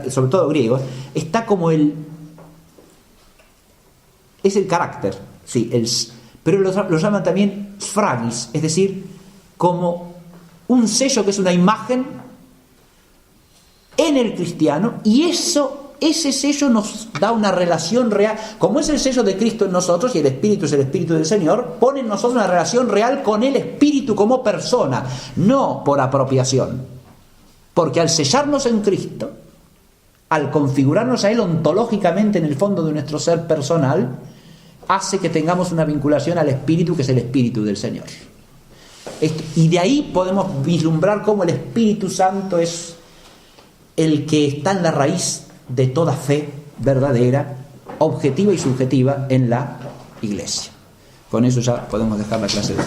Sobre todo griegos, está como es el carácter, sí, pero lo llaman también sfragis, es decir, como un sello que es una imagen en el cristiano, y ese sello nos da una relación real, como es el sello de Cristo en nosotros y el Espíritu es el Espíritu del Señor, pone en nosotros una relación real con el Espíritu como persona, no por apropiación, porque al sellarnos en Cristo, al configurarnos a Él ontológicamente en el fondo de nuestro ser personal, hace que tengamos una vinculación al Espíritu que es el Espíritu del Señor. Y de ahí podemos vislumbrar cómo el Espíritu Santo es el que está en la raíz de toda fe verdadera, objetiva y subjetiva en la Iglesia. Con eso ya podemos dejar la clase de hoy.